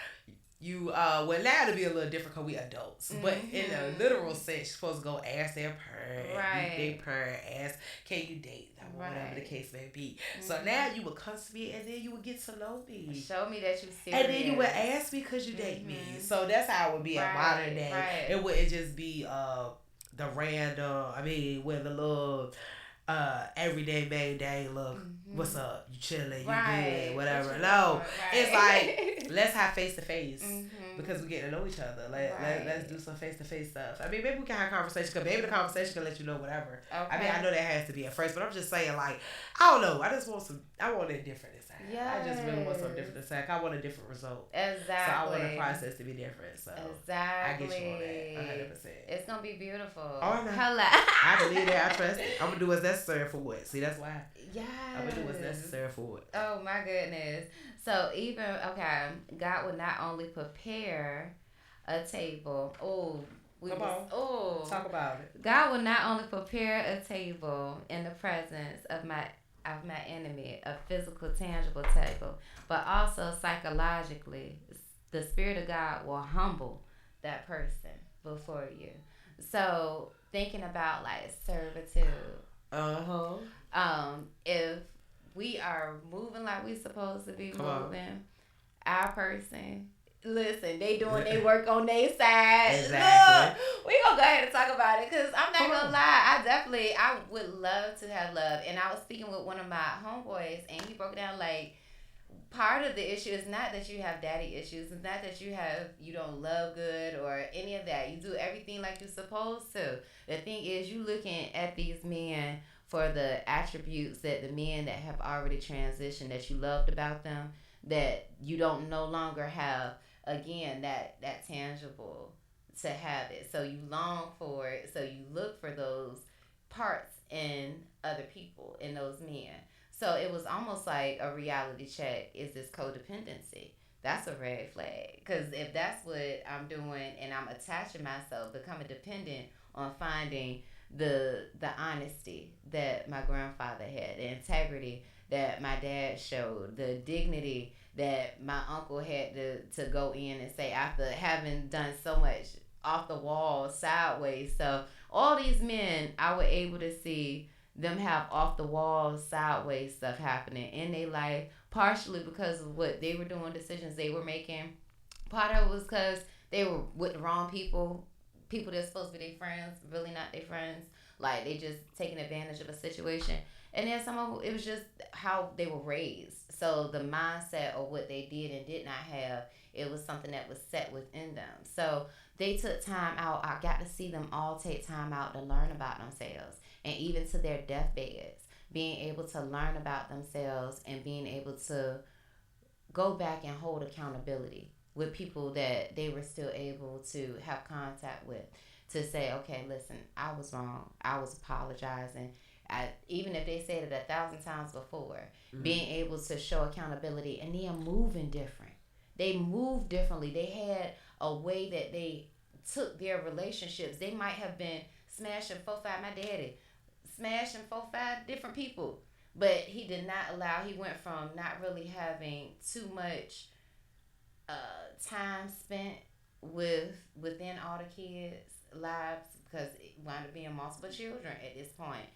you well now to be a little different because we adults, but in a literal sense, you're supposed to go ask their parent, right? Meet their parent, ask, can you date them, or whatever the case may be. So now you would come to me, and then you would get to know me, show me that you serious, and then you would ask me because you date me. So that's how it would be a modern day. Right. It wouldn't just be the random. I mean, with the little everyday main day look, what's up, you chilling, you good, whatever. No, it's like let's have face to face because we get to know each other. Let's do some face to face stuff. I mean, maybe we can have conversation because maybe the conversation can let you know whatever. I mean, I know that has to be at first, but I'm just saying, like, I don't know, I just want I want it different this time. I just really want something different this time. I want a different result. Exactly. So I want the process to be different. So I get you on that 100%. It's gonna be beautiful. Oh, Hello. I believe that. I trust it. I'm gonna do what's necessary for what. See, that's why. Yes. I'm gonna do what's necessary for it. Oh my goodness. So even God would not only prepare a table. Talk about it. God will not only prepare a table in the presence of my enemy, a physical, tangible table, but also psychologically, the Spirit of God will humble that person before you. So thinking about like servitude. If we are moving like we supposed to be moving, our person, listen, they doing their work on their side. Exactly. Look, we gonna go ahead and talk about it because I'm not gonna lie. I would love to have love. And I was speaking with one of my homeboys, and he broke down like part of the issue is not that you have daddy issues. It's not that you don't love good or any of that. You do everything like you're supposed to. The thing is, you looking at these men for the attributes that the men that have already transitioned that you loved about them, that you don't no longer have, again, that tangible to have it. So you long for it. So you look for those parts in other people, in those men. So it was almost like a reality check. Is this codependency? That's a red flag. Because if that's what I'm doing and I'm attaching myself, becoming dependent on finding the honesty that my grandfather had, the integrity that my dad showed, the dignity that my uncle had to go in and say after having done so much off the wall, sideways stuff. All these men, I was able to see them have off the wall, sideways stuff happening in their life, partially because of what they were doing, decisions they were making. Part of it was because they were with the wrong people that's supposed to be their friends, really not their friends. Like, they just taking advantage of a situation. And then some of it was just how they were raised. So the mindset of what they did and did not have, it was something that was set within them. So they took time out. I got to see them all take time out to learn about themselves. And even to their deathbeds, being able to learn about themselves and being able to go back and hold accountability with people that they were still able to have contact with, to say, okay, listen, I was wrong. I was apologizing. Even if they said it 1,000 times before, being able to show accountability, and then moving different. They moved differently. They had a way that they took their relationships. They might have been smashing 4-5, my daddy, smashing 4-5 different people. But he did not allow, he went from not really having too much time spent within all the kids' lives, because it wound up being multiple children at this point.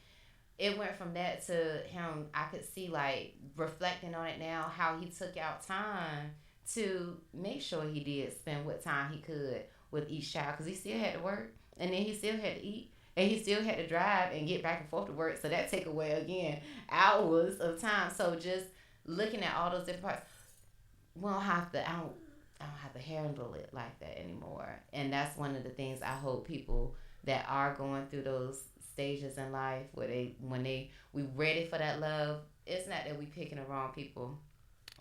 It went from that to him, I could see, like, reflecting on it now, how he took out time to make sure he did spend what time he could with each child, because he still had to work, and then he still had to eat, and he still had to drive and get back and forth to work. So that take away, again, hours of time. So just looking at all those different parts, I don't have to handle it like that anymore. And that's one of the things I hope people that are going through those stages in life where we ready for that love. It's not that we picking the wrong people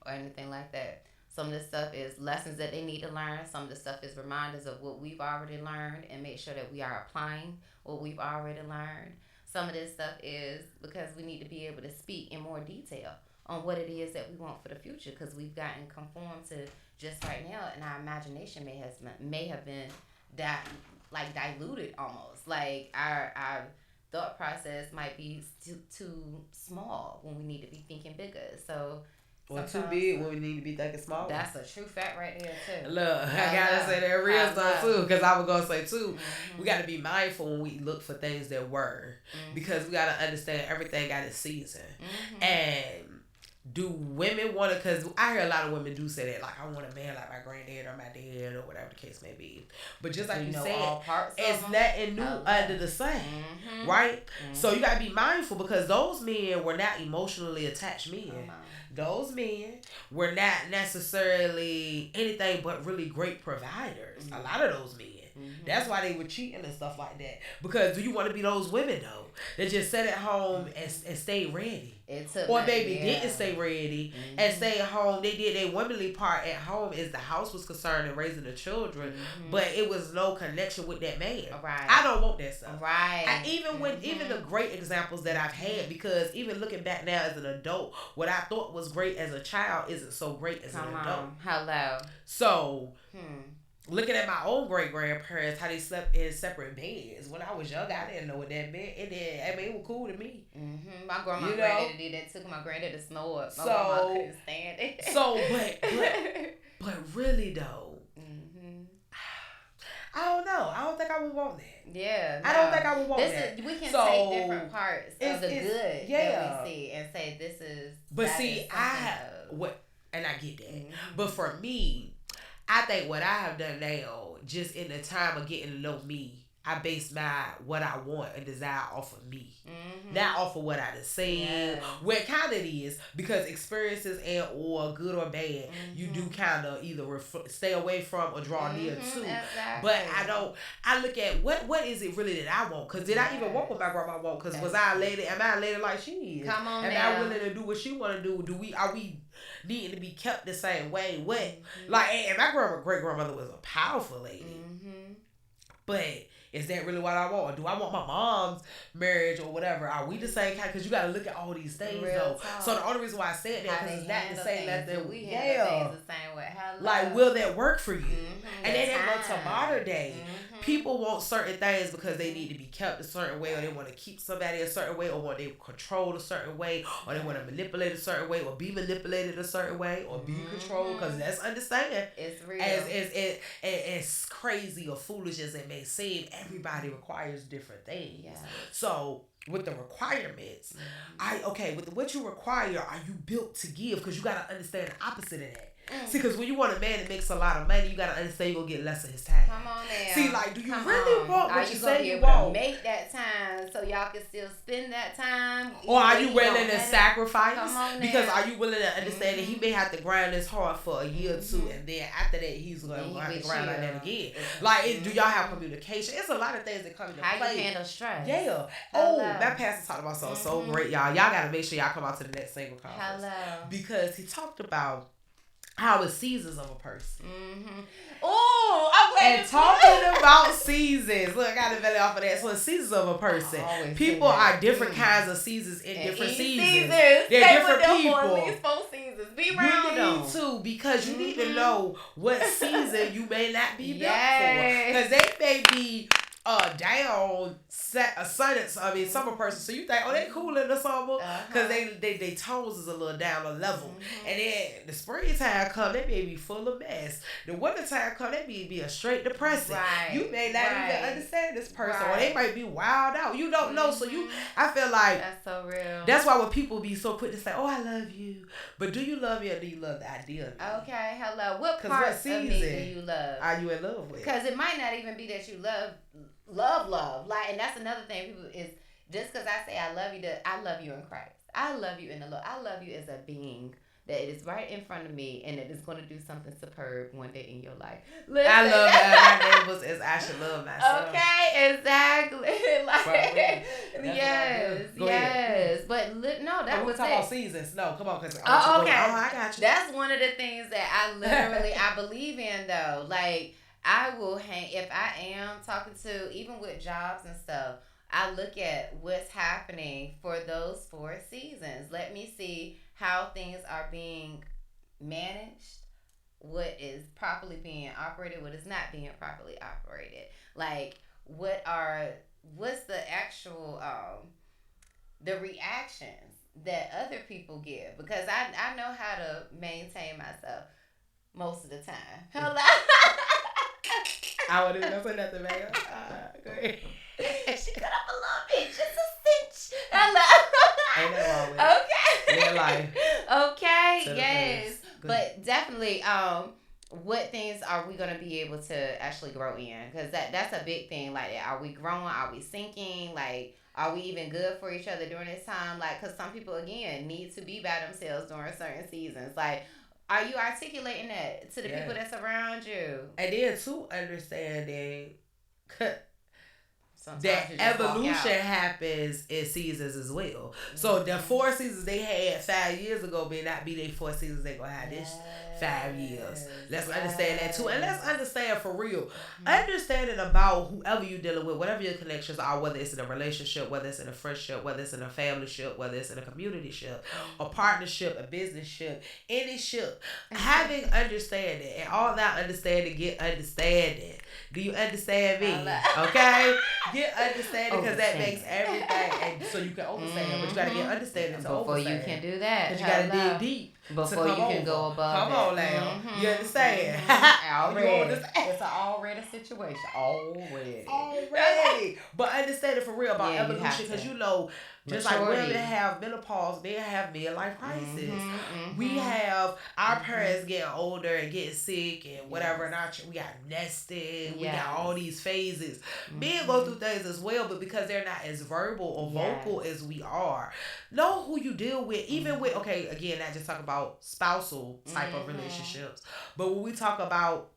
or anything like that. Some of this stuff is lessons that they need to learn. Some of the stuff is reminders of what we've already learned, and make sure that we are applying what we've already learned. Some of this stuff is because we need to be able to speak in more detail on what it is that we want for the future, because we've gotten conformed to just right now, and our imagination may have been diluted almost. Like our thought process might be too small when we need to be thinking bigger. So Well, too big when we need to be thinking small. That's a true fact right there too. Look, I gotta say that real stuff too, because I was gonna say too, we gotta be mindful when we look for things that were, because we gotta understand everything got its season. And do women want to? Because I hear a lot of women do say that, like, I want a man like my granddad or my dad or whatever the case may be. But just like you said, it's nothing new under the sun, right? So you gotta be mindful, because those men were not emotionally attached men. Those men were not necessarily anything but really great providers. A lot of those men. That's why they were cheating and stuff like that. Because do you want to be those women though that just sat at home and stayed ready? Or maybe didn't stay ready and stayed home. They did their womanly part at home as the house was concerned and raising the children, but it was no connection with that man. Right. I don't want that stuff. Right. Even the great examples that I've had, because even looking back now as an adult, what I thought was great as a child isn't so great as an adult. Hello. So. Looking at my own great grandparents, how they slept in separate beds. When I was young, I didn't know what that meant. It was cool to me. My grandma and granddaddy did that too. My granddaddy snored. My grandma couldn't stand it. So, but really though, I don't know. I don't think I would want that. Yeah, I don't think I would want that. We can take different parts of the good that we see and say this is. But see, and I get that. But for me, I think what I have done now, just in the time of getting to know me, I base what I want and desire off of me. Not off of what I done seen. What kind of is, because experiences and or good or bad, you do kind of either stay away from or draw near to. Exactly. But I look at what is it really that I want? Because did I even want what my grandma want? Because was I a lady? Am I a lady like she is? Come on, am I willing to do what she want to do? Are we needing to be kept the same way? Like, and my great grandmother was a powerful lady. But is that really what I want? Or do I want my mom's marriage or whatever? Are we the same kind? Because you got to look at all these things, though. So the only reason why I said that is not to say that we handle things the same way. Like, will that work for you? And then they go to modern day. People want certain things because they need to be kept a certain way, or they want to keep somebody a certain way, or want they control a certain way, or they want to manipulate a certain way, or be manipulated a certain way, or be controlled. Because that's understand. It's real. As crazy or foolish as it may seem, everybody requires different things. Yeah. So with the requirements, with what you require, are you built to give? Because you got to understand the opposite of that. See, because when you want a man that makes a lot of money, you got to understand you're going to get less of his time. Come on now. See, like, do you really want what you say you want? want? Are you make that time so y'all can still spend that time? Or are you willing to sacrifice? Come on now. Because are you willing to understand that he may have to grind this hard for a year or two, and then after that, he's going to have to grind like that again. Like, do y'all have communication? It's a lot of things that come into play. How you handle stress? Yeah. That pastor talked about something so great, y'all. Y'all got to make sure y'all come out to the next single conference. Because he talked about how it's seasons of a person. Oh, I'm glad. And talking about seasons. Look, I got to belly off of that. So it's seasons of a person. People are different kinds of seasons in different seasons. They're different people. At least 4 seasons. Be around them. You need to, because you need to know what season you may not be built for. Because they may be down summer person, so you think, oh, they cool in the summer because they tones is a little down a level, and then the springtime come, they may be full of mess. The wintertime come, they may be a straight depressing. You may not even understand this person, or they might be wild out. You don't know, so I feel like that's so real. That's why when people be so quick to say, oh, I love you, but do you love me or do you love the idea of me? Okay, hello. What part of me do you love? Are you in love with? Because it might not even be that you love, like, and that's another thing. People is just because I say I love you in Christ. I love you in the Lord. I love you as a being that is right in front of me and that is going to do something superb one day in your life. Listen. I love my neighbors as I should love myself. Okay, exactly. Like, yes. But no, that was talking about seasons. No, come on, because okay. I got you. That's one of the things that I literally I believe in though. Like, I will hang, if I am talking to, even with jobs and stuff, I look at what's happening for those 4 seasons. Let me see how things are being managed, what is properly being operated, what is not being properly operated. Like, what's the actual the reactions that other people give, because I know how to maintain myself most of the time. Hello. I wasn't gonna say nothing, man. Go ahead. She cut up a little bit, just a cinch. Hello. Ain't that wrong with Okay. real life. Okay. To the Yes. face. Good. But definitely, what things are we gonna be able to actually grow in? Because that's a big thing. Like, are we growing? Are we sinking? Like, are we even good for each other during this time? Like, because some people again need to be by themselves during certain seasons. Like, are you articulating that to the people that's around you? And then too, understanding Sometimes that you just walk evolution out. happens in seasons as well. So the 4 seasons they had 5 years ago may not be their 4 seasons they gonna have this 5 years. Let's understand that too. And let's understand for real. Understanding about whoever you're dealing with, whatever your connections are, whether it's in a relationship, whether it's in a friendship, whether it's in a family ship, whether it's in a community ship, a partnership, a business ship, any ship, having understanding and all that understanding, get understanding. Do you understand me? Okay? Get understanding, because that makes everything, and so you can understand, but you gotta get understanding to before understand. you can do that. Because you gotta dig deep before you can go above. Come on now. You understand? Already. It's an already situation. Already. But understand it for real about evolution, because you know, just maturity. like women have menopause, they have midlife crisis. We have our parents getting older and getting sick and whatever, and we got nested. We got all these phases. Men go through things as well, but because they're not as verbal or vocal as we are, know who you deal with. Even with, okay, again, not just talk about spousal type of relationships, but when we talk about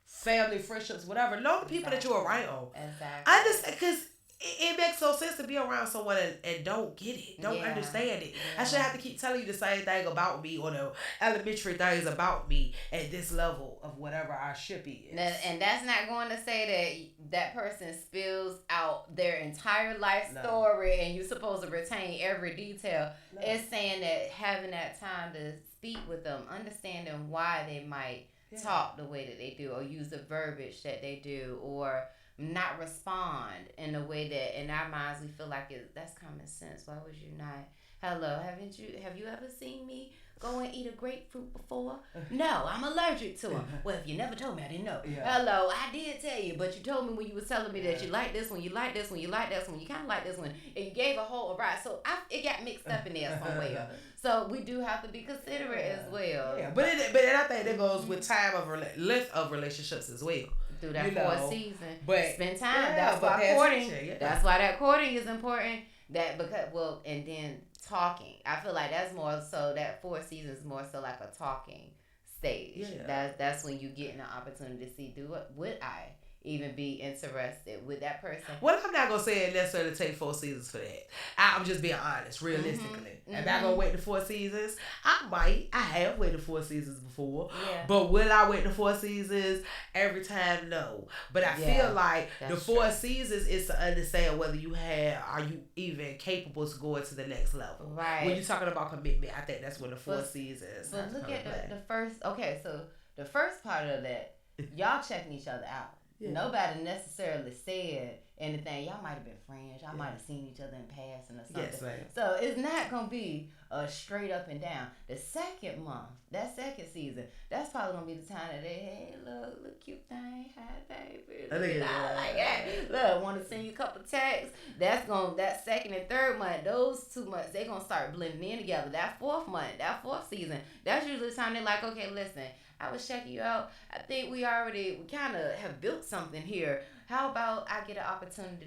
family, friendships, whatever, know the people that you're around. Exactly. Understand, because it makes no sense to be around someone and don't get it, don't understand it. I should have to keep telling you the same thing about me, or the elementary things about me at this level of whatever our ship is. And that's not going to say that person spills out their entire life story and you're supposed to retain every detail. No. It's saying that having that time to speak with them, understanding why they might talk the way that they do, or use the verbiage that they do, or not respond in a way that in our minds we feel like that's common sense. Why would you not? Hello, have you ever seen me go and eat a grapefruit before? No, I'm allergic to them. Well, if you never told me, I didn't know. Hello, I did tell you, but you told me when you was telling me that you like this one, you like this one, you like this one, you kind of like this one, and you gave a whole right. So it got mixed up in there somewhere. So we do have to be considerate as well. Yeah, but I think that goes with time of length of relationships as well. Through that 4th season, but spend time. That's why courting. That's why that courting is important. And then talking. I feel like that's more so. That 4th season is more so like a talking stage. Yeah. That's when you get an opportunity to see would I even be interested with that person. Well, I'm not gonna say it necessarily take 4 seasons for that. I'm just being honest, realistically. Am I gonna wait the 4 seasons? I might. I have waited 4 seasons before. Yeah. But will I wait the 4 seasons every time? No. But I feel like the 4 seasons is to understand whether are you even capable to go into the next level. Right. When you're talking about commitment, I think that's when the 4 seasons. But look at the first. Okay, so the first part of that, y'all checking each other out. Yeah. Nobody necessarily said anything. Y'all might have been friends. Y'all might have seen each other in passing or something. Yes, ma'am. So it's not going to be a straight up and down. The second month, that second season, that's probably going to be the time that hey, look, cute thing. Hi, baby. Like that. Look, want to send you a couple texts. That second and third month, those 2 months, they're going to start blending in together. That 4th month, that 4th season, that's usually the time they're like, okay, listen, I was checking you out. I think we kind of have built something here. How about I get an opportunity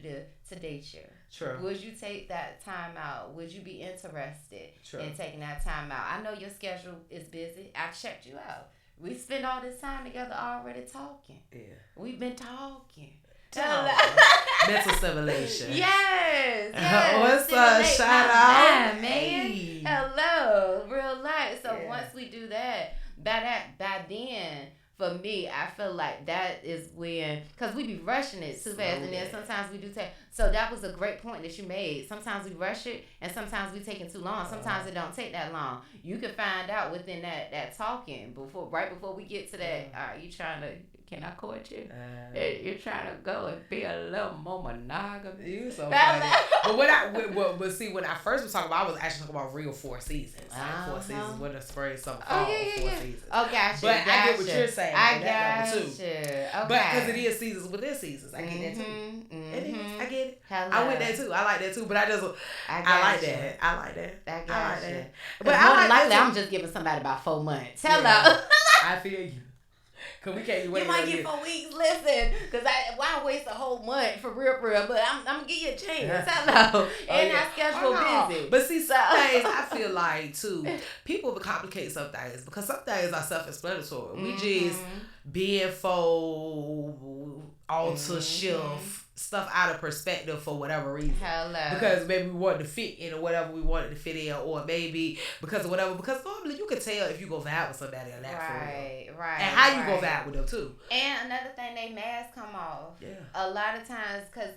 to date you? Sure. Would you take that time out? Would you be interested in taking that time out? I know your schedule is busy. I checked you out. We spend all this time together already talking. Yeah. We've been talking. Mental stimulation. Yes. What's up? Shout out. Man. Hey. Hello. Real life. So once we do that, by then, for me, I feel like that is when, because we be rushing it too fast, and then sometimes we do take. So that was a great point that you made. Sometimes we rush it, and sometimes we taking too long. Sometimes it don't take that long. You can find out within that talking right before we get to that. Are you trying to can I court you? You're trying to go and be a little more monogamous. You so funny. But see, when I first was talking about, I was actually talking about real 4 seasons. Like 4 seasons, winter, spring, summer, fall, 4 seasons. Oh, gotcha. But I get what you're saying. I got you. Okay. But because it is seasons within seasons. I get that too. It is. I get it. Hello. I went there too. I like that too. But I like that. I like that. I like that. But more than likely, I'm just giving somebody about 4 months. Hello. Yeah. I feel you. Cause we can't wait. You might get 4 weeks. Listen, cause why waste a whole month for real? But I'm gonna give you a chance. Hello, and our schedule busy. But see, some things I feel like too, people complicate some things because some things are self-explanatory. We just being for alter shift stuff out of perspective for whatever reason. Hello. Because maybe we wanted to fit in or whatever we wanted to fit in, or maybe because of whatever. Because normally you can tell if you go vibe with somebody or not. Right. And how you go vibe with them too. And another thing, they masks come off. Yeah. A lot of times, cause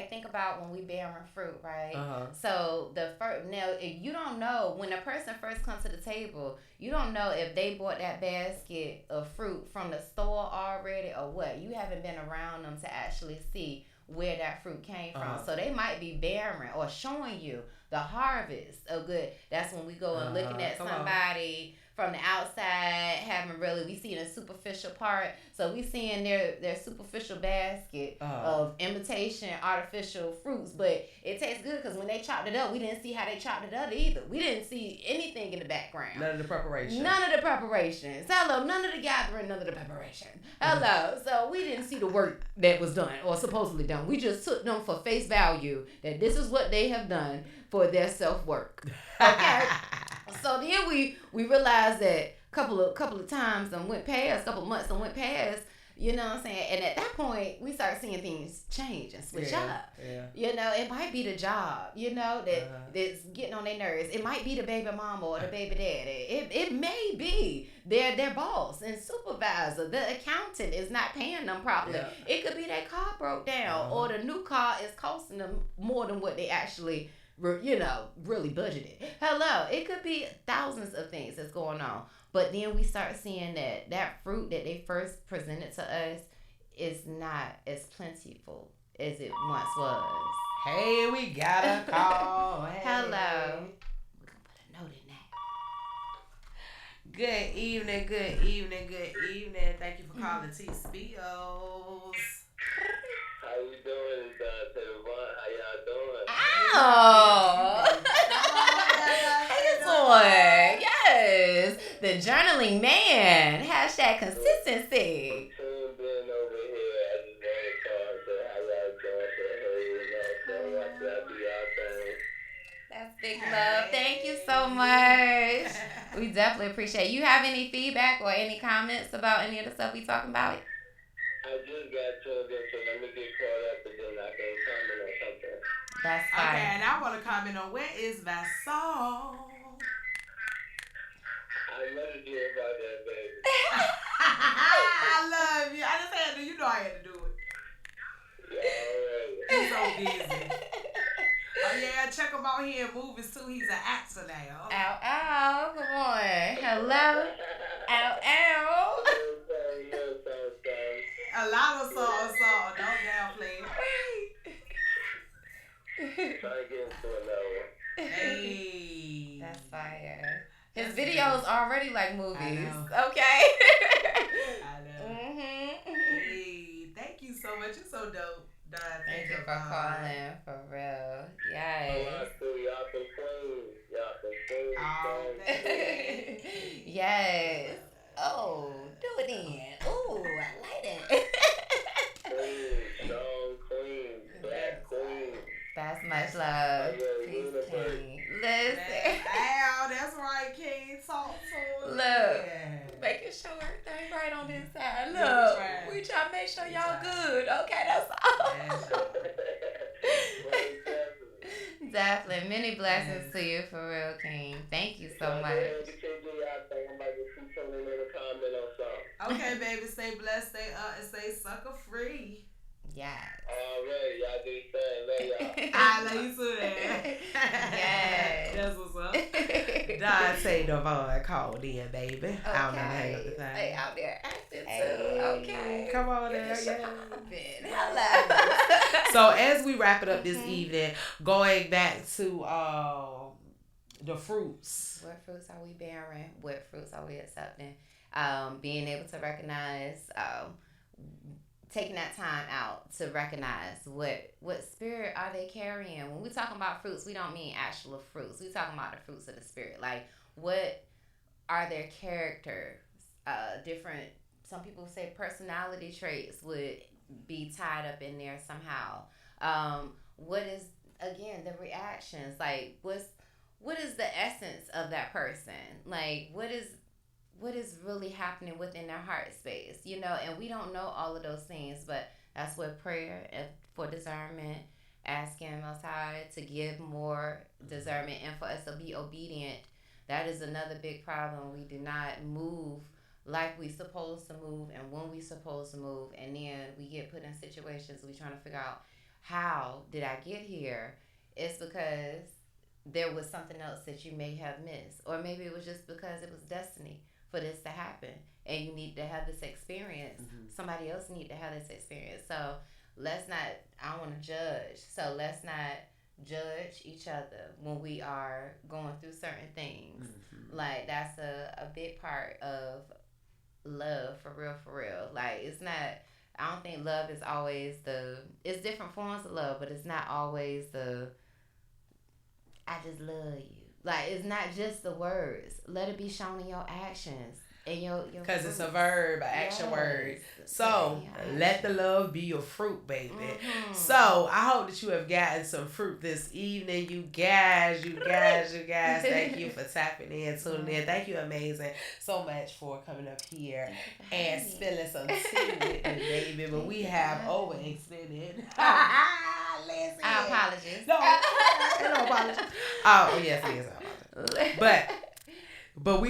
think about when we bearing fruit, right? So the first, now if you don't know when a person first comes to the table, you don't know if they bought that basket of fruit from the store already or what. You haven't been around them to actually see where that fruit came from. So they might be bearing or showing you the harvest of good. That's when we go and looking at somebody from the outside, we see the superficial part. So we seeing their superficial basket of imitation artificial fruits, but it tastes good because when they chopped it up, we didn't see how they chopped it up either. We didn't see anything in the background. None of the preparation. Hello, none of the gathering, none of the preparation. Hello. So we didn't see the work that was done or supposedly done. We just took them for face value that this is what they have done for their self-work. Okay. So then we realized that couple of times went past, couple of months went past, you know what I'm saying? And at that point, we start seeing things change and switch up. Yeah. You know, it might be the job, you know, that's getting on their nerves. It might be the baby mama or the baby daddy. It may be their boss and supervisor. The accountant is not paying them properly. Yeah. It could be their car broke down or the new car is costing them more than what they actually really budgeted. Hello, it could be thousands of things that's going on. But then we start seeing that fruit that they first presented to us is not as plentiful as it once was. Hey, we got a call. Hey. Hello. We're going to put a note in that. Good evening. Thank you for calling T-Spios. How you doing, Tavon? How y'all doing? Oh! How you doing? Yes! The journaling man. # consistency. Tuned in over here. I just want to call and say how y'all doing. Say hey, watch that do y'all thing. That's big love. Thank you so much. We definitely appreciate it. You have any feedback or any comments about any of the stuff we talking about? I just got tuned in, so let me get caught up and then I can comment on something. That's fine. Okay, and I want to comment on where is my song? I love to hear about that, baby. I love you. I just had to, I had to do it. Yeah, already. He's so busy. Oh yeah, check him out here in movies too. He's an actor now. Ow, come on. Hello. Ow. A lot of songs, no downplay. Try to get into another one. Hey. That's fire. His videos already like movies. Okay. I know. Hey, thank you so much. You're so dope. Thank you for calling. For real. Yes. Y'all some queens. Yes. Oh, do it then. Ooh, I like that. Queen, black queen. That's much love. Peace, King. Listen. Ow, that's right, King. Talk to him. Look, making sure everything right on this side. Look, we try to make sure y'all good. Okay, that's all. Definitely. Many blessings to you, for real, King. Thank you so much. Okay, baby. Stay blessed, stay up, and stay sucker free. Yes. Alright, y'all do your thing. Love y'all. I love you too, man. Yes. That's what's up. Dante Devon called in, baby. Okay. I don't know hang up the thing. Hey, out there acting too. Hey, Okay. come on there, yeah. Hello. So as we wrap it up this evening, going back to the fruits. What fruits are we bearing? What fruits are we accepting? Being able to recognize, taking that time out to recognize what spirit are they carrying. When we talking about fruits, we don't mean actual fruits. We talking about the fruits of the spirit. Like, what are their characters? Different. Some people say personality traits would be tied up in there somehow. What is, again, the reactions? Like, what is the essence of that person? Like, what is really happening within their heart space, and we don't know all of those things, but that's what prayer for discernment, asking Most High to give more discernment and for us to be obedient. That is another big problem. We do not move like we supposed to move and when we supposed to move, and then we get put in situations we trying to figure out, how did I get here? It's because there was something else that you may have missed, or maybe it was just because it was destiny for this to happen and you need to have this experience. Somebody else need to have this experience. So let's not, I don't want to judge, so let's not judge each other when we are going through certain things. Like, that's a big part of love, for real. Like, it's not, I don't think love is always it's different forms of love, but it's not always I just love you. Like, it's not just the words. Let it be shown in your actions and your because it's a verb, an action word. So let the love be your fruit, baby. So I hope that you have gotten some fruit this evening. You guys. Thank you for tapping in, tuning in. Thank you, Amazing, so much for coming up here and spilling some tea with me, baby. But we have overextended. Listen. I apologize. No apologies. Oh yes, I apologize. But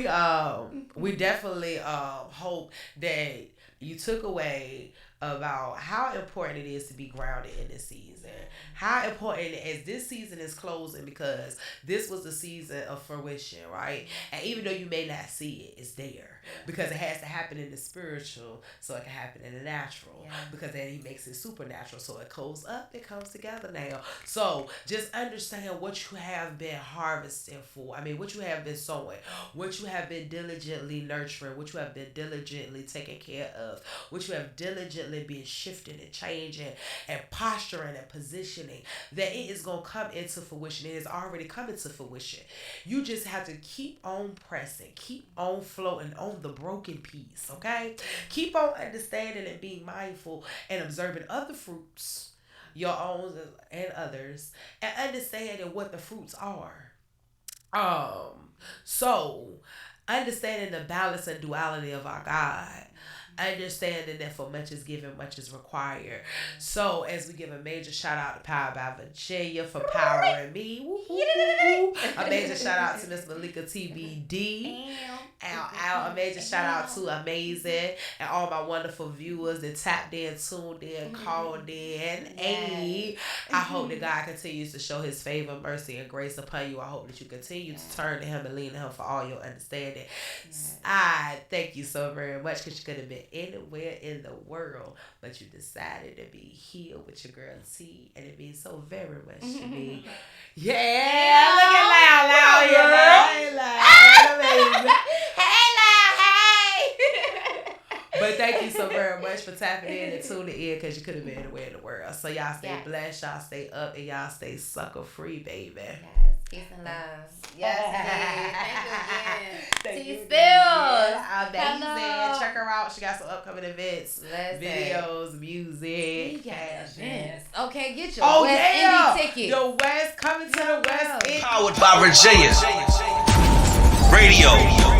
we definitely hope that you took away about how important it is to be grounded in this season. How important as this season is closing, because this was the season of fruition, right? And even though you may not see it, it's there. Because it has to happen in the spiritual so it can happen in the natural. Because then he makes it supernatural. So it goes up, it comes together now. So just understand what you have been harvesting for. I mean, what you have been sowing, what you have been diligently nurturing, what you have been diligently taking care of, what you have diligently been shifting and changing and posturing and positioning, that it is going to come into fruition. It is already coming to fruition. You just have to keep on pressing, keep on floating on the broken piece, okay? Keep on understanding and being mindful and observing other fruits, your own and others, and understanding what the fruits are. So understanding the balance and duality of our God. Understanding that for much is given, much is required. So as we give a major shout out to Power by Virginia for powering me. A major shout out to Miss Malika TBD. A major shout out to Amazin and all my wonderful viewers that tapped in, tuned in, called in. I hope that God continues to show his favor, mercy, and grace upon you. I hope that you continue to turn to him and lean to him for all your understanding. I thank you so very much, because you could have been anywhere in the world, but you decided to be here with your girl T, and it means so very much to me. Look at loud here, Loud. Hey. But thank you so very much for tapping in and tuning in, because you could have been anywhere in the world. So y'all stay blessed, y'all stay up, and y'all stay sucker free, baby. Yes, peace and love. Yes, thank you again. T-Spills. Amazing. Check her out. She got some upcoming events, videos, music. Yes. Okay, get your West Indie ticket. The West, coming to the West End. Powered by Virginia Radio.